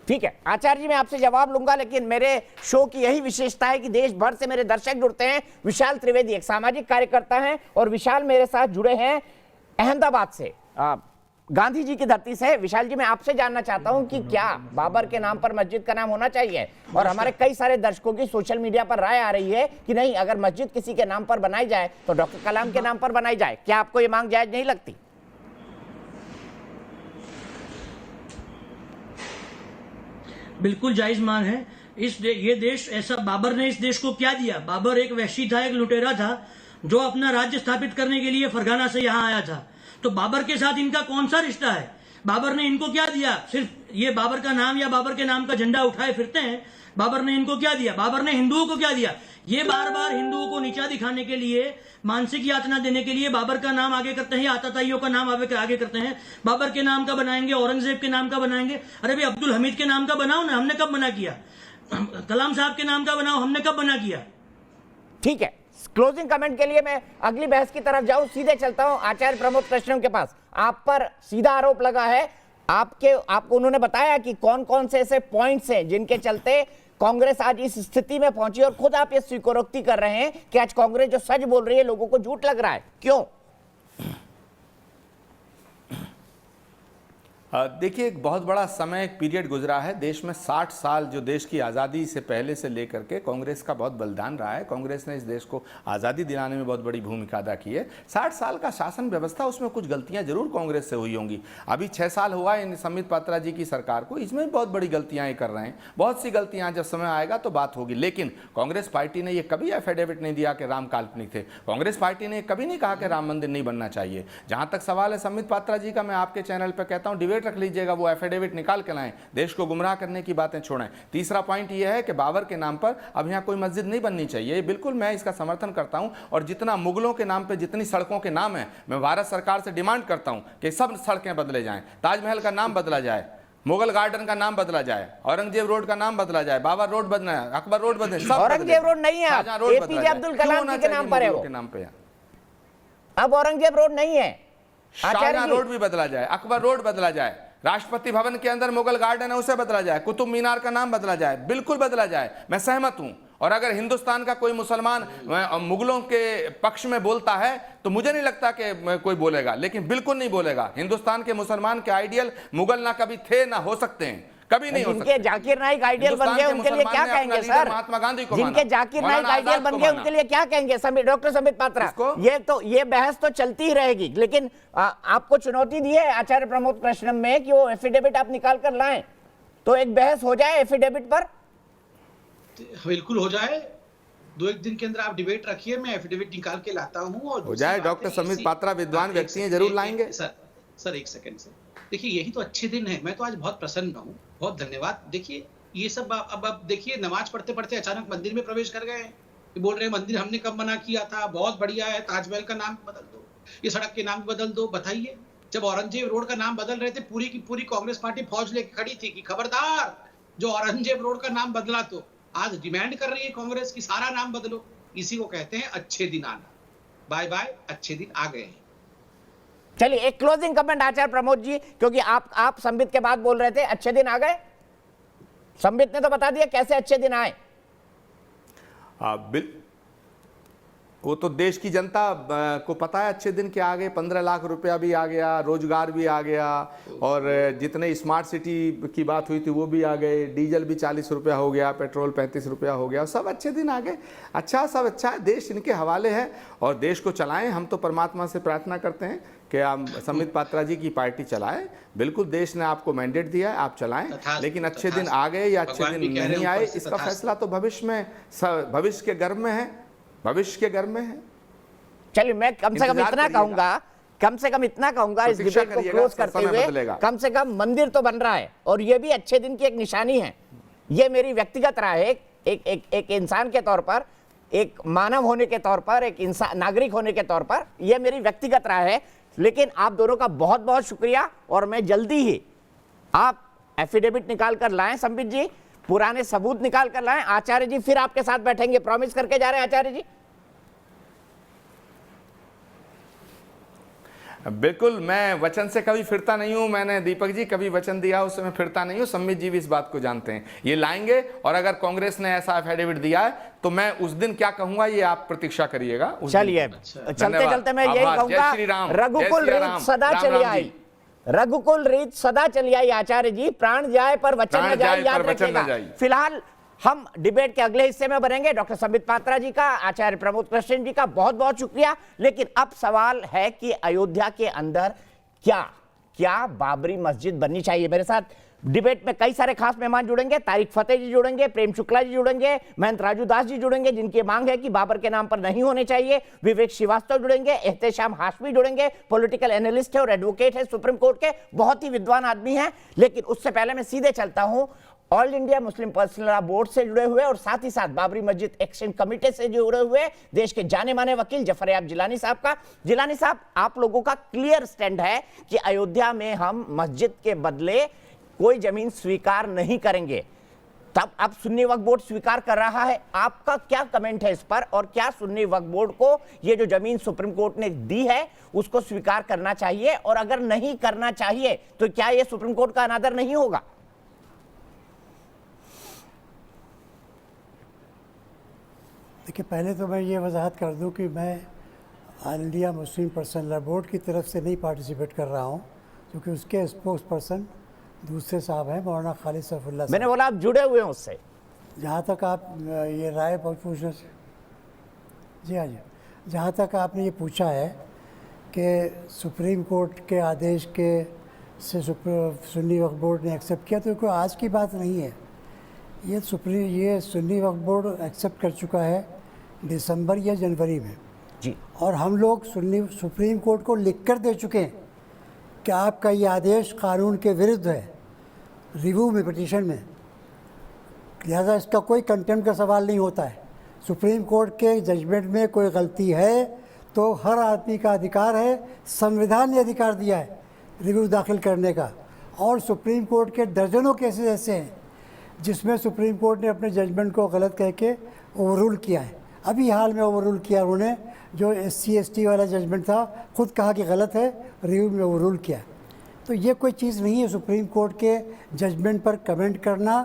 ठीक है आचार्य जी, मैं आपसे जवाब लूंगा, लेकिन मेरे शो की यही विशेषता है कि देश भर से मेरे दर्शक जुड़ते हैं। विशाल त्रिवेदी एक सामाजिक कार्यकर्ता हैं और विशाल मेरे साथ जुड़े हैं अहमदाबाद से, गांधी जी की धरती से। विशाल जी, मैं आपसे जानना चाहता हूं कि क्या बाबर के नाम पर मस्जिद का नाम होना चाहिए? और हमारे कई सारे दर्शकों की सोशल मीडिया पर राय आ रही है कि नहीं, अगर मस्जिद किसी के नाम पर बनाई जाए तो डॉक्टर कलाम के नाम पर बनाई जाए। क्या आपको ये मांग जायज नहीं लगती? बिल्कुल जायज मांग है। ये देश ऐसा, बाबर ने इस देश को क्या दिया? बाबर एक वहशी था, एक लुटेरा था, जो अपना राज्य स्थापित करने के लिए फरगाना से यहाँ आया था। तो बाबर के साथ इनका कौन सा रिश्ता है? बाबर ने इनको क्या दिया? सिर्फ ये बाबर का नाम या बाबर के नाम का झंडा उठाए फिरते हैं। बाबर ने इनको क्या दिया? बाबर ने हिंदुओं को क्या दिया? ये बार बार हिंदुओं को नीचा दिखाने के लिए, मानसिक यातना देने के लिए बाबर का नाम आगे करते हैं, आताताइयों का नाम आगे करते हैं। बाबर के नाम का बनाएंगे, औरंगजेब के नाम का बनाएंगे। अरे भाई, अब्दुल हमीद के नाम का बनाओ ना, हमने कब मना किया? कलाम साहब के नाम का बनाओ, हमने कब मना किया? ठीक है, क्लोजिंग कमेंट के लिए मैं अगली बहस की तरफ जाऊं, सीधे चलता हूं आचार्य प्रमोद कृष्णम के पास। आप पर सीधा आरोप लगा है, आपको उन्होंने बताया कि कौन कौन से ऐसे पॉइंट्स हैं जिनके चलते कांग्रेस आज इस स्थिति में पहुंची, और खुद आप ये स्वीकारोक्ति कर रहे हैं कि आज कांग्रेस जो सच बोल रही है लोगों को झूठ लग रहा है। क्यों? देखिए, एक बहुत बड़ा समय, एक पीरियड गुजरा है देश में। 60 साल जो देश की आज़ादी से पहले से लेकर के कांग्रेस का बहुत बलिदान रहा है। कांग्रेस ने इस देश को आज़ादी दिलाने में बहुत बड़ी भूमिका अदा की है। 60 साल का शासन व्यवस्था, उसमें कुछ गलतियां जरूर कांग्रेस से हुई होंगी। अभी 6 साल हुआ है इन संबित पात्रा जी की सरकार को, इसमें भी बहुत बड़ी गलतियां कर रहे हैं। बहुत सी गलतियां, जब समय आएगा तो बात होगी। लेकिन कांग्रेस पार्टी ने यह कभी एफिडेविट नहीं दिया कि राम काल्पनिक थे। कांग्रेस पार्टी ने कभी नहीं कहा कि राम मंदिर नहीं बनना चाहिए। जहां तक सवाल है संबित पात्रा जी का, मैं आपके चैनल पर कहता हूं, डिबेट रख लीजिएगा, वो एफिडेविट निकाल के लाएं, देश को गुमराह करने की बातें छोड़ें। तीसरा पॉइंट ये है कि बाबर के नाम पर अब यहां कोई मस्जिद नहीं बननी चाहिए। बिल्कुल मैं इसका समर्थन करता हूं। और जितना मुगलों के नाम पे जितनी सड़कों के नाम है, मैं भारत सरकार से डिमांड करता हूं कि सब सड़कें बदले जाएं। ताजमहल का नाम बदला जाए, मुगल गार्डन का नाम बदला जाए, औरंगजेब रोड का नाम बदला जाए, बाबर रोड बदला है, अकबर रोड बदले, सब औरंगजेब रोड नहीं है, एपीजे अब्दुल कलाम जी के नाम पर है वो, के नाम पे। अब औरंगजेब रोड नहीं है। शाहजहां रोड भी बदला जाए, अकबर रोड बदला जाए, राष्ट्रपति भवन के अंदर मुगल गार्डन है उसे बदला जाए, कुतुब मीनार का नाम बदला जाए, बिल्कुल बदला जाए, मैं सहमत हूं। और अगर हिंदुस्तान का कोई मुसलमान मुगलों के पक्ष में बोलता है तो मुझे नहीं लगता कि कोई बोलेगा, लेकिन बिल्कुल नहीं बोलेगा। हिंदुस्तान के मुसलमान के आइडियल मुगल ना कभी थे ना हो सकते हैं, कभी नहीं हो सकते। जिनके जाकिर नाइक आइडियल बन गए उनके लिए क्या कहेंगे सर? महात्मा गांधी को, जिनके जाकिर नाइक आइडियल बन गए उनके लिए क्या कहेंगे? डॉक्टर संबित पात्रा, ये बहस तो चलती ही रहेगी, लेकिन आपको चुनौती दी है आचार्य प्रमोद कृष्णम में कि वो एफिडेविट आप निकाल कर लाएं, तो एक बहस हो जाए एफिडेविट पर। बिल्कुल हो जाए, 2-1 दिन के अंदर आप डिबेट रखिए, मैं एफिडेविट निकाल के लाता हूं। और हो जाए। डॉक्टर संबित पात्रा विद्वान व्यक्ति हैं, जरूर लाएंगे। सर एक सेकंड सर, देखिए यही तो अच्छे दिन है। मैं तो आज बहुत प्रसन्न हूँ, बहुत धन्यवाद। देखिए ये सब अब देखिए, नमाज पढ़ते पढ़ते अचानक मंदिर में प्रवेश कर गए, बोल रहे हैं मंदिर हमने कब मना किया था, बहुत बढ़िया है, ताजमहल का नाम बदल दो, ये सड़क के नाम बदल दो। बताइए, जब औरंगजेब रोड का नाम बदल रहे थे, पूरी की पूरी कांग्रेस पार्टी फौज लेके खड़ी थी कि खबरदार, जो औरंगजेब रोड का नाम बदला तो आज डिमांड कर रही है कांग्रेस की सारा नाम बदलो। इसी को कहते हैं अच्छे दिन आना। बाय बाय, अच्छे दिन आ गए हैं। चलिए एक क्लोजिंग कमेंट आचार्य प्रमोद जी, क्योंकि आप संबित के बाद बोल रहे थे अच्छे दिन आ गए। संबित ने तो बता दिया कैसे अच्छे दिन आए। वो तो देश की जनता को पता है अच्छे दिन के आ गए। 15 लाख रुपया भी आ गया, रोजगार भी आ गया, और जितने स्मार्ट सिटी की बात हुई थी वो भी आ गए, डीजल भी 40 रुपया हो गया, पेट्रोल 35 रुपया हो गया, सब अच्छे दिन आ गए। अच्छा, सब अच्छा है, देश इनके हवाले है और देश को चलाएं। हम तो परमात्मा से प्रार्थना करते हैं कि आप संबित पात्रा जी की पार्टी चलाएं। बिल्कुल देश ने आपको मैंडेट दिया है, आप चलाएं, लेकिन अच्छे दिन आ गए या अच्छे दिन नहीं आए, इसका फैसला तो भविष्य में, भविष्य के गर्भ में है, भविष्य के गर्भ में है। चलिए मैं कम से कम इतना कहूंगा इस डिबेट को क्लोज करते हुए, कम से कम मंदिर तो बन रहा है और ये भी अच्छे दिन की एक निशानी है। ये मेरी व्यक्तिगत राय है, एक इंसान के तौर पर, एक मानव होने के तौर पर, एक इंसान नागरिक होने के तौर पर, यह मेरी व्यक्तिगत राय है। लेकिन आप दोनों का बहुत बहुत शुक्रिया, और मैं जल्दी ही आप एफिडेविट निकाल कर लाएं, संबित जी पुराने सबूत निकाल कर लाएं। आचार्य जी फिर आपके साथ बैठेंगे, प्रॉमिस करके जा रहे हैं आचार्य जी। बिल्कुल, मैं वचन से कभी फिरता नहीं हूं। मैंने दीपक जी कभी वचन दिया उससे मैं फिरता नहीं हूं। संबित जी भी इस बात को जानते हैं, ये लाएंगे। और अगर कांग्रेस ने ऐसा एफिडेविट दिया है तो मैं उस दिन क्या कहूंगा ये आप प्रतीक्षा करिएगा। चलिए चलते चलते मैं यही कहूंगा, रघुकुल रीत सदा चली आई, रघुकुल रीत सदा चली आई। आचार्य जी, प्राण जाए पर वचन न जाए, याद रखिएगा। फिलहाल हम डिबेट के अगले हिस्से में बढ़ेंगे। डॉक्टर संबित पात्रा जी का, आचार्य प्रमोद कृष्णम जी का बहुत बहुत शुक्रिया। लेकिन अब सवाल है कि अयोध्या के अंदर क्या बाबरी मस्जिद बननी चाहिए। मेरे साथ डिबेट में कई सारे खास मेहमान जुड़ेंगे। तारिक फतेह जी जुड़ेंगे, प्रेम शुक्ला जी जुड़ेंगे, महंत राजू दास जी जुड़ेंगे जिनकी मांग है कि बाबर के नाम पर नहीं होने चाहिए, विवेक श्रीवास्तव जुड़ेंगे, एहतेशाम हाशमी जुड़ेंगे, पॉलिटिकल एनालिस्ट है और एडवोकेट है, सुप्रीम कोर्ट के बहुत ही विद्वान आदमी हैं। लेकिन उससे पहले मैं सीधे चलता हूं all India Muslim personal law board से जुड़े हुए और साथ ही साथ बाबरी मस्जिद एक्शन कमेटी से जुड़े हुए देश के जाने माने वकील जफरयाब जिलानी साहब का। जिलानी साहब, आप लोगों का क्लियर स्टैंड है कि अयोध्या में हम मस्जिद के बदले कोई जमीन स्वीकार नहीं करेंगे, तब अब सुन्नी वक्फ बोर्ड स्वीकार कर रहा है। आपका क्या कमेंट है इस पर, और क्या सुन्नी वक्फ बोर्ड को ये जो जमीन सुप्रीम कोर्ट ने दी है उसको स्वीकार करना चाहिए, और अगर नहीं करना चाहिए तो क्या ये सुप्रीम कोर्ट का अनादर नहीं होगा? देखिए, पहले तो मैं ये वजाहत कर दूं कि मैं all India Muslim personal law board की तरफ से नहीं पार्टिसिपेट कर रहा हूं, क्योंकि उसके स्पोक्स पर्सन दूसरे साहब हैं, मौलाना खालिद सैफुल्लाह साहब। मैंने बोला आप जुड़े हुए हैं उससे। जहाँ तक आप ये राय पूछना, जी हाँ जी, जहाँ तक आपने ये पूछा है कि सुप्रीम कोर्ट के आदेश के से सुन्नी वक्फ बोर्ड ने एक्सेप्ट किया, तो कोई आज की बात नहीं है। ये सुन्नी वक्फ बोर्ड एक्सेप्ट कर चुका है दिसंबर या जनवरी में जी, और हम लोग सुप्रीम कोर्ट को लिख कर दे चुके हैं कि आपका ये आदेश कानून के विरुद्ध है, रिव्यू में, पिटीशन में। लिहाजा इसका कोई कंटेम्प्ट का सवाल नहीं होता है। सुप्रीम कोर्ट के जजमेंट में कोई गलती है तो हर आदमी का अधिकार है, संविधान ने अधिकार दिया है रिव्यू दाखिल करने का। और सुप्रीम कोर्ट के दर्जनों केसेस ऐसे हैं जिसमें सुप्रीम कोर्ट ने अपने जजमेंट को गलत कह के ओवररूल किया है। अभी हाल में ओवररूल किया उन्होंने, जो SC ST वाला जजमेंट था, खुद कहा कि गलत है, रिव्यू में ओवररूल किया। तो ये कोई चीज़ नहीं है सुप्रीम कोर्ट के जजमेंट पर कमेंट करना।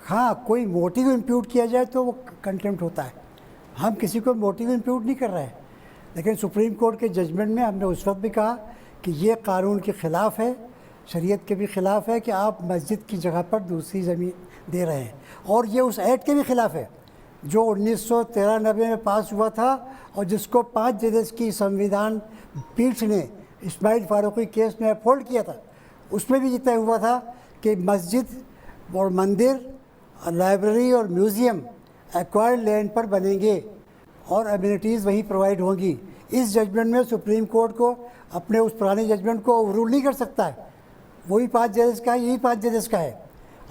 हाँ, कोई मोटिव इम्प्यूट किया जाए तो वो कंटेम्प्ट होता है। हम किसी को मोटिव इम्प्यूट नहीं कर रहे हैं, लेकिन सुप्रीम कोर्ट के जजमेंट में हमने उस वक्त भी कहा कि ये कानून के ख़िलाफ़ है, शरीयत के भी ख़िलाफ़ है कि आप मस्जिद की जगह पर दूसरी ज़मीन दे रहे हैं, और ये उस एक्ट के भी ख़िलाफ़ है जो 1993 में पास हुआ था और जिसको 5 जजेस की संविधान पीठ ने इस्माइल फारूकी केस में अपहोल्ड किया था। उसमें भी ये तय हुआ था कि मस्जिद और मंदिर, लाइब्रेरी और म्यूज़ियम एक्वायर्ड लैंड पर बनेंगे और एमिनिटीज़ वहीं प्रोवाइड होंगी। इस जजमेंट में सुप्रीम कोर्ट को अपने उस पुराने जजमेंट को ओवररूल नहीं कर सकता है। वही 5 जजेस का है, यही 5 जजेस का है।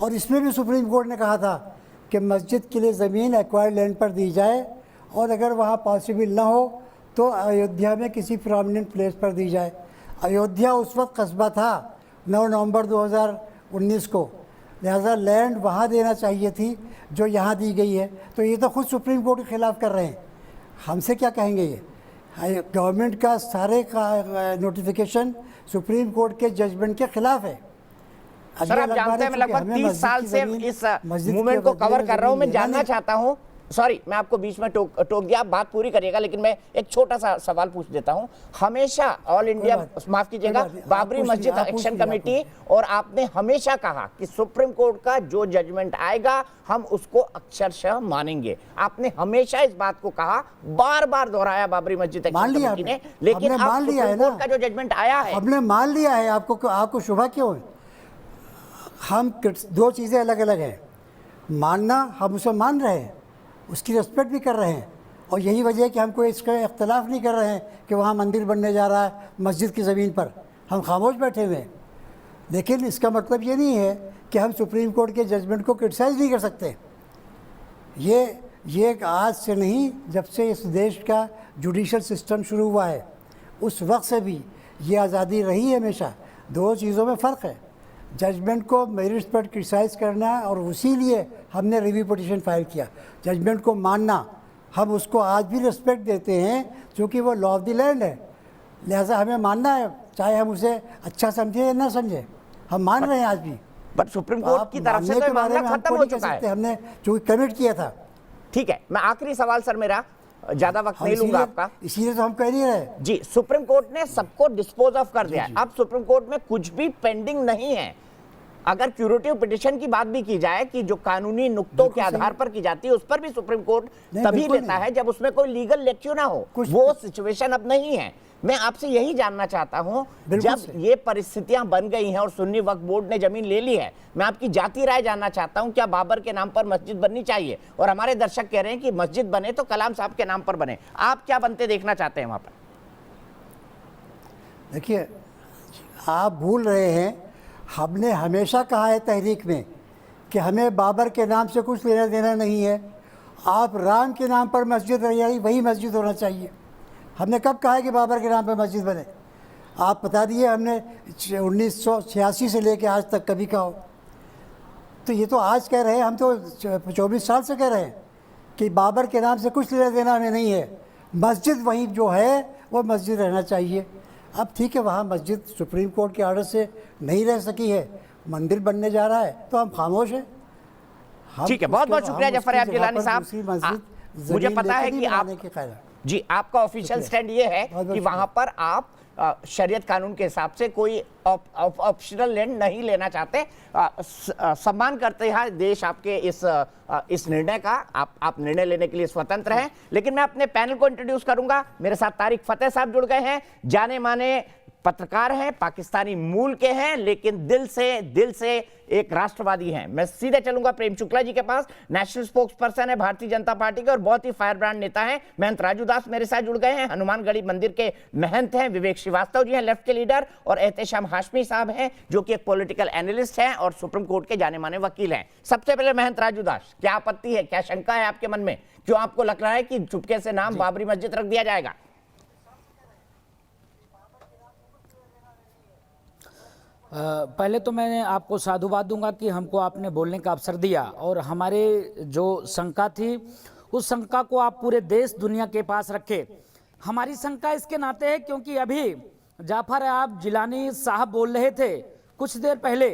और इसमें भी सुप्रीम कोर्ट ने कहा था कि मस्जिद के लिए ज़मीन एक्वायर्ड लैंड पर दी जाए, और अगर वहाँ पॉसिबल ना हो तो अयोध्या में किसी प्रोमिनेंट प्लेस पर दी जाए। अयोध्या उस वक्त कस्बा था 9 नवंबर 2019 को, लिहाजा लैंड वहाँ देना चाहिए थी जो यहाँ दी गई है। तो ये तो खुद सुप्रीम कोर्ट के ख़िलाफ़ कर रहे हैं, हमसे क्या कहेंगे? ये गवर्नमेंट का सारे का नोटिफिकेशन सुप्रीम कोर्ट के जजमेंट के ख़िलाफ़ है। सर, आप जानते हैं मैं लगभग 30 साल से इस मूवमेंट को कवर कर रहा हूं। मैं जानना चाहता हूं, सॉरी मैं आपको बीच में टोक दिया, आप बात पूरी करिएगा, लेकिन मैं एक छोटा सा सवाल पूछ देता हूं। हमेशा ऑल इंडिया, माफ कीजिएगा, बाबरी मस्जिद एक्शन कमेटी, और आपने हमेशा कहा कि सुप्रीम कोर्ट का जो जजमेंट आएगा हम उसको अक्षरशः मानेंगे। आपने हमेशा इस बात को कहा, बार बार दोहराया बाबरी मस्जिद एक्शन कमेटी ने, लेकिन अब सुप्रीम कोर्ट का जो जजमेंट आया है हमने मान लिया है। आपको शुभा क्यों है? हम दो चीज़ें अलग अलग हैं। मानना, हम उसे मान रहे हैं, उसकी रिस्पेक्ट भी कर रहे हैं, और यही वजह है कि हम कोई इसका इख्तलाफ नहीं कर रहे हैं कि वहाँ मंदिर बनने जा रहा है मस्जिद की ज़मीन पर, हम खामोश बैठे हुए हैं। लेकिन इसका मतलब ये नहीं है कि हम सुप्रीम कोर्ट के जजमेंट को क्रिटिसाइज़ नहीं कर सकते। ये आज से नहीं, जब से इस देश का जुडिशल सिस्टम शुरू हुआ है उस वक्त से भी ये आज़ादी रही है हमेशा। दो चीज़ों में फ़र्क है, जजमेंट को मेरिट्स पर क्रिटिसाइज़ करना, और इसी लिए हमने रिव्यू पिटीशन फाइल किया। जजमेंट को मानना, हम उसको आज भी रिस्पेक्ट देते हैं क्योंकि वो लॉ ऑफ द लैंड है, लिहाजा हमें मानना है, चाहे हम उसे अच्छा समझे या ना समझे, हम मान रहे हैं आज भी। बट सुप्रीम कोर्ट की तरफ से तो मामला खत्म हो चुका है, हमने जो कमिट किया था। ठीक है, मैं आखिरी सवाल सर, मेरा ज्यादा वक्त नहीं लूंगा आपका, इसीलिए तो हम कह नहीं रहे जी। सुप्रीम कोर्ट ने सबको डिस्पोज ऑफ कर दिया, अब सुप्रीम कोर्ट में कुछ भी पेंडिंग नहीं है। अगर क्यूरेटिव पिटीशन की बात भी की जाए कि जो कानूनी नुक्तों के आधार पर की जाती है, उस पर भी सुप्रीम कोर्ट तभी लेता है जब उसमें कोई लीगल लेक्चू ना हो। वो सिचुएशन अब नहीं है। मैं आपसे यही जानना चाहता हूं, बिल्कुल जब से। ये परिस्थितियां बन गई हैं और सुन्नी वक्फ बोर्ड ने जमीन ले ली है, मैं आपकी जाती राय जानना चाहता हूं, क्या बाबर के नाम पर मस्जिद बननी चाहिए? और हमारे दर्शक कह रहे हैं कि मस्जिद बने तो कलाम साहब के नाम पर बने। आप क्या बनते देखना चाहते हैं वहां पर? देखिए, आप भूल रहे हैं, हमने हमेशा कहा है तहरीक में कि हमें बाबर के नाम से कुछ लेना देना नहीं है। आप राम के नाम पर मस्जिद रही, वही मस्जिद होना चाहिए। हमने कब कहा है कि बाबर के नाम पर मस्जिद बने? आप बता दिए हमने 1986 से लेकर आज तक कभी कहा हो। तो ये तो आज कह रहे हैं, हम तो 24 साल से कह रहे हैं कि बाबर के नाम से कुछ लेना देना हमें नहीं है। मस्जिद वहीं जो है वो मस्जिद रहना चाहिए। अब ठीक है, वहाँ मस्जिद सुप्रीम कोर्ट के ऑर्डर से नहीं रह सकी है, मंदिर बनने जा रहा है, तो हम खामोश हैं। ठीक है, बहुत बहुत शुक्रिया जफर याब जिलानी साहब। मुझे पता है कि आप जी, आपका ऑफिशियल स्टैंड ये है कि वहां पर आप शरीयत कानून के हिसाब से कोई ऑप्शनल लैंड नहीं लेना चाहते। सम्मान करते हैं देश आपके इस निर्णय का। आप निर्णय लेने के लिए स्वतंत्र हैं। लेकिन मैं अपने पैनल को इंट्रोड्यूस करूंगा। मेरे साथ तारिक फतेह साहब जुड़ गए हैं, जाने माने पत्रकार हैं, पाकिस्तानी मूल के हैं, लेकिन दिल से एक राष्ट्रवादी हैं। मैं सीधे चलूंगा प्रेम शुक्ला जी के पास, नेशनल स्पोक्स पर्सन है भारतीय जनता पार्टी के और बहुत ही फायर ब्रांड नेता हैं। महंत राजू दास मेरे साथ जुड़ गए हैं, हनुमानगढ़ी मंदिर के महंत हैं। विवेक श्रीवास्तव जी हैं, लेफ्ट के लीडर, और एहतेशाम हाशमी साहब हैं जो कि एक पॉलिटिकल एनालिस्ट हैं और सुप्रीम कोर्ट के जाने माने वकील हैं। सबसे पहले महंत राजू दास, क्या आपत्ति है, क्या शंका है आपके मन में? क्यों आपको लग रहा है कि चुपके से नाम बाबरी मस्जिद रख दिया जाएगा? पहले तो मैं आपको साधुवाद दूंगा कि हमको आपने बोलने का अवसर दिया, और हमारे जो शंका थी उस शंका को आप पूरे देश दुनिया के पास रखे। हमारी शंका इसके नाते है क्योंकि अभी जाफर याब जिलानी साहब बोल रहे थे कुछ देर पहले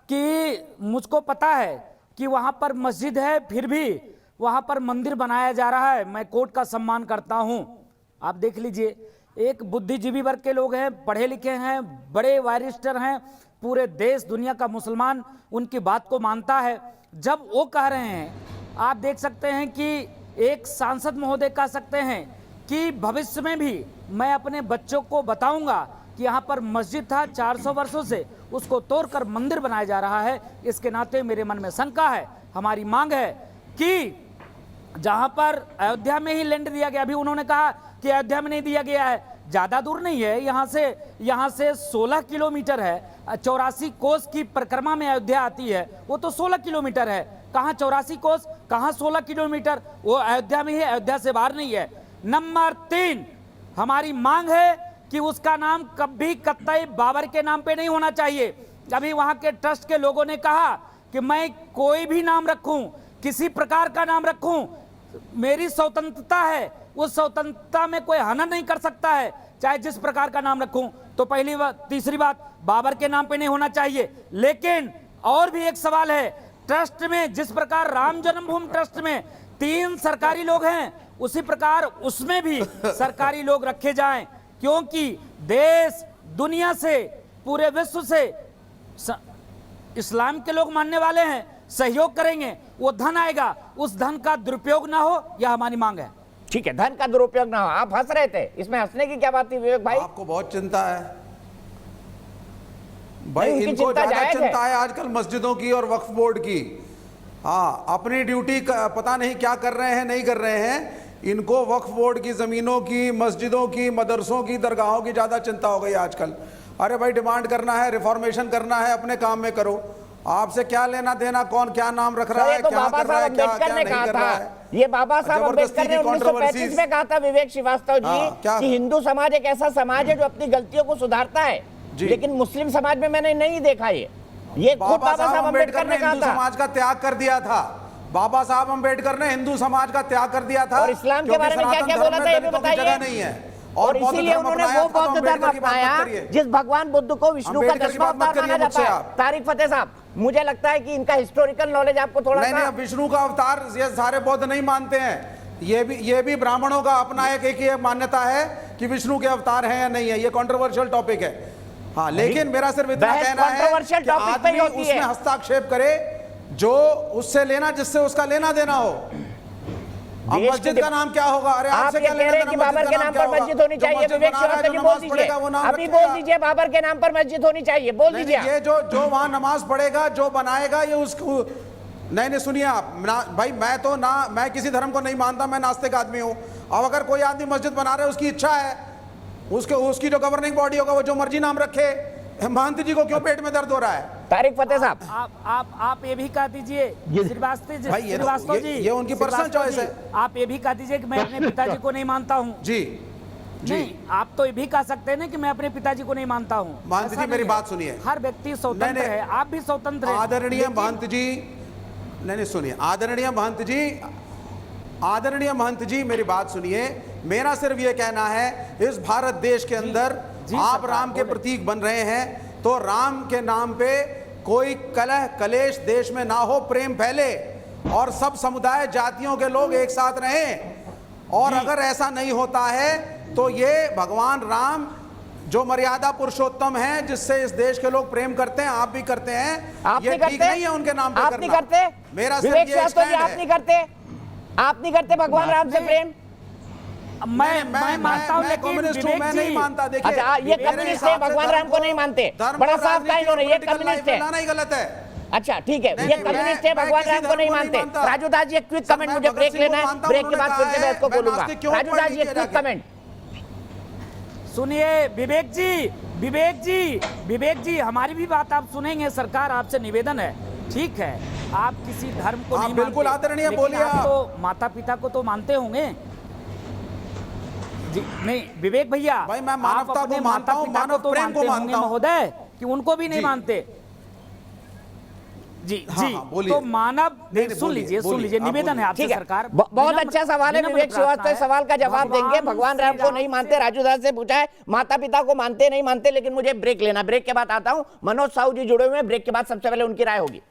कि मुझको पता है कि वहाँ पर मस्जिद है, फिर भी वहाँ पर मंदिर बनाया जा रहा है। मैं कोर्ट का सम्मान करता हूँ। आप देख लीजिए, एक बुद्धिजीवी वर्ग के लोग हैं, पढ़े लिखे हैं, बड़े वैरिस्टर हैं, पूरे देश दुनिया का मुसलमान उनकी बात को मानता है। जब वो कह रहे हैं, आप देख सकते हैं कि एक सांसद महोदय कह सकते हैं कि भविष्य में भी मैं अपने बच्चों को बताऊंगा कि यहाँ पर मस्जिद था 400 वर्षों से, उसको तोड़कर मंदिर बनाया जा रहा है। इसके नाते मेरे मन में शंका है। हमारी मांग है कि जहाँ पर अयोध्या में ही लैंड दिया गया, अभी उन्होंने कहा कि अयोध्या में नहीं दिया गया है, ज़्यादा दूर नहीं है, यहाँ से 16 किलोमीटर है। 84 कोस की परिक्रमा में अयोध्या आती है, वो तो 16 किलोमीटर है। कहाँ 84 कोस, कहाँ 16 किलोमीटर? वो अयोध्या में ही, अयोध्या से बाहर नहीं है। नंबर 3, हमारी मांग है कि उसका नाम कभी कतई बाबर के नाम पे नहीं होना चाहिए। अभी वहाँ के ट्रस्ट के लोगों ने कहा कि मैं कोई भी नाम रखूं, किसी प्रकार का नाम रखूं, मेरी स्वतंत्रता है, उस स्वतंत्रता में कोई हनन नहीं कर सकता है, चाहे जिस प्रकार का नाम रखूं। तो पहली बात। तीसरी बात, बाबर के नाम पे नहीं होना चाहिए। लेकिन और भी एक सवाल है, ट्रस्ट में जिस प्रकार राम जन्मभूमि ट्रस्ट में 3 सरकारी लोग हैं, उसी प्रकार उसमें भी सरकारी लोग रखे जाएं, क्योंकि देश दुनिया से, पूरे विश्व से इस्लाम के लोग मानने वाले हैं, सहयोग करेंगे, वो धन आएगा, उस धन का दुरुपयोग ना हो, यह हमारी मांग है। ठीक है, धन का दुरुपयोग ना हो। आप हंस रहे थे, इसमें हंसने की क्या बात थी विवेक भाई? आपको बहुत चिंता है भाई, इनको ज्यादा चिंता है आजकल मस्जिदों की और वक्फ बोर्ड की। हाँ, अपनी ड्यूटी पता नहीं क्या कर रहे हैं, नहीं कर रहे हैं। इनको वक्फ बोर्ड की जमीनों की, मस्जिदों की, मदरसों की, दरगाहों की ज्यादा चिंता हो गई आजकल। अरे भाई, डिमांड करना है, रिफॉर्मेशन करना है, अपने काम में करो। आपसे क्या लेना देना, कौन क्या नाम रख रहा है, क्या कर रहा है, क्या नहीं कर रहा है। ये बाबा साहब अम्बेडकर ने 1935 में कहा था, विवेक श्रीवास्तव जी, कि हिंदू समाज एक ऐसा समाज है जो अपनी गलतियों को सुधारता है। लेकिन मुस्लिम समाज में मैंने नहीं देखा ये खुद बाबा साहब अम्बेडकर ने कहा था। समाज का त्याग कर दिया था बाबा साहब अम्बेडकर ने, हिंदू समाज का त्याग कर दिया था। और इस्लाम के बारे में क्या क्या बोला था ये भी बताइए। नहीं है, और इसीलिए उन्होंने वो बौद्ध धर्म अपनाया जिस भगवान बुद्ध को विष्णु का 10वां अवतार माना जाता है। तारिक फतेह साहब, मुझे लगता है कि इनका हिस्टोरिकल नॉलेज आपको थोड़ा सा। नहीं, विष्णु का अवतार ये सारे बौद्ध नहीं मानते हैं। ये भी ब्राह्मणों का अपना एक ये मान्यता है कि विष्णु के अवतार हैं या नहीं है। ये कंट्रोवर्शियल टॉपिक है। हाँ, लेकिन मेरा सिर्फ इतना कहना है कि आदमी उसमें हस्ताक्षेप करे जो उससे लेना, जिससे उसका लेना देना हो। अब देश मस्जिद के का नाम क्या होगा? अरे आप आपसे ये क्या कह लेना रहे हैं देना कि मस्जिद बाबर का के नाम नाम क्या पर होगा? मस्जिद होनी जो चाहिए। मस्जिद विवेक बना रहा है, श्रीवास्तव जो जी बोल नमाज दीजिए, पढ़ेगा वो नाम अभी रखेगा। बोल दीजिए बाबर के नाम पर मस्जिद होनी चाहिए, बोल नहीं, दीजिए। नहीं, ये जो वहां नमाज पढ़ेगा, जो बनाएगा, ये उसको नहीं सुनिए आप भाई, मैं किसी धर्म को नहीं मानता, मैं नास्तिक आदमी हूं। अब अगर कोई आदमी मस्जिद बना रहा है, उसकी इच्छा है, उसकी जो गवर्निंग बॉडी होगा वो जो मर्जी नाम रखे। महंत जी को क्यों पेट में दर्द हो रहा है? तारिक फतेह साहब, आप ये भी कह दीजिए श्रीवास्तव जी, ये उनकी पर्सनल चॉइस है। आप ये भी कह दीजिए कि मैं अपने पिताजी को नहीं मानता हूँ। जी नहीं, आप तो ये भी कह सकते हैं ना कि मैं अपने पिताजी को नहीं मानता हूँ। महंत जी मेरी बात सुनिए, हर व्यक्ति स्वतंत्र है, आप भी स्वतंत्र हैं। आदरणीय महंत जी, नहीं सुनिए, आदरणीय महंत जी मेरी बात सुनिए। मेरा सिर्फ ये कहना है, इस भारत देश के अंदर आप राम के प्रतीक बन रहे हैं, तो राम के नाम पे कोई कलह कलेश देश में ना हो, प्रेम फैले और सब समुदाय जातियों के लोग एक साथ रहें। और अगर ऐसा नहीं होता है तो ये भगवान राम जो मर्यादा पुरुषोत्तम है, जिससे इस देश के लोग प्रेम करते हैं, आप भी करते हैं, ये ठीक नहीं है उनके नाम पे आप करना। नहीं करते? मेरा सिर्फ विवेक ये श्रीवास्तव जी, स्टैंड आप है। नहीं करते? आप नहीं करते भगवान राम से प्रेम? मैं मानता हूँ, लेकिन कम्युनिस्ट हूँ, विवेक मैं जी, नहीं मानता। देखिए, अच्छा, ये मेरे कम्युनिस्ट है, हिसाब से भगवान राम को नहीं मानते, धर्म बड़ा को साफ राजनीति कहा इन्होंने, ये और political कम्युनिस्ट life है। मिलाना ही गलत है। अच्छा ठीक है, नहीं, ये नहीं, कम्युनिस्ट है, मैं भगवान किसी राम को धर्म नहीं को नहीं मानते। मानता। राजू दास जी, एक क्विक सर, कमेंट, मैं मुझे भगत ब्रेक सिंह को लेना है, मानता हूं, ब्रेक के बाद फिर उन्होंने से मैं इसको कहा है, बोलूंगा। मैं नास्तिक क्यों राजू दास जी, एक पढ़ क्विक लिया कमेंट। सुनिए विवेक जी, हमारी भी बात आप सुनेंगे। सरकार आपसे निवेदन है, ठीक है, आप किसी धर्म को नहीं बिल्कुल मानते, आदरणीय, लेकिन बोलिए आप तो माता पिता को तो मानते होंगे जी। नहीं विवेक भैया, भाई, मैं आप मानवता अपने को मानता हूं, माता-पिता मानव तो प्रेम को मानते मानता होंगे हूं। महोदय, कि उनको भी नहीं जी। मानते जी। हाँ, जी हाँ, बोलिए। तो मानव, नहीं, सुन लीजिए, आप निवेदन है आपसे ठीक है, सरकार। बहुत अच्छा सवाल है। विवेक श्रीवास्तव इस सवाल का जवाब देंगे। भगवान राम को नहीं मानते, राजू दास से पूछा है, माता पिता को मानते नहीं मानते, लेकिन मुझे ब्रेक लेना, ब्रेक के बाद आता हूं। मनोज साहू जी जुड़े हुए हैं, ब्रेक के बाद सबसे पहले उनकी राय होगी।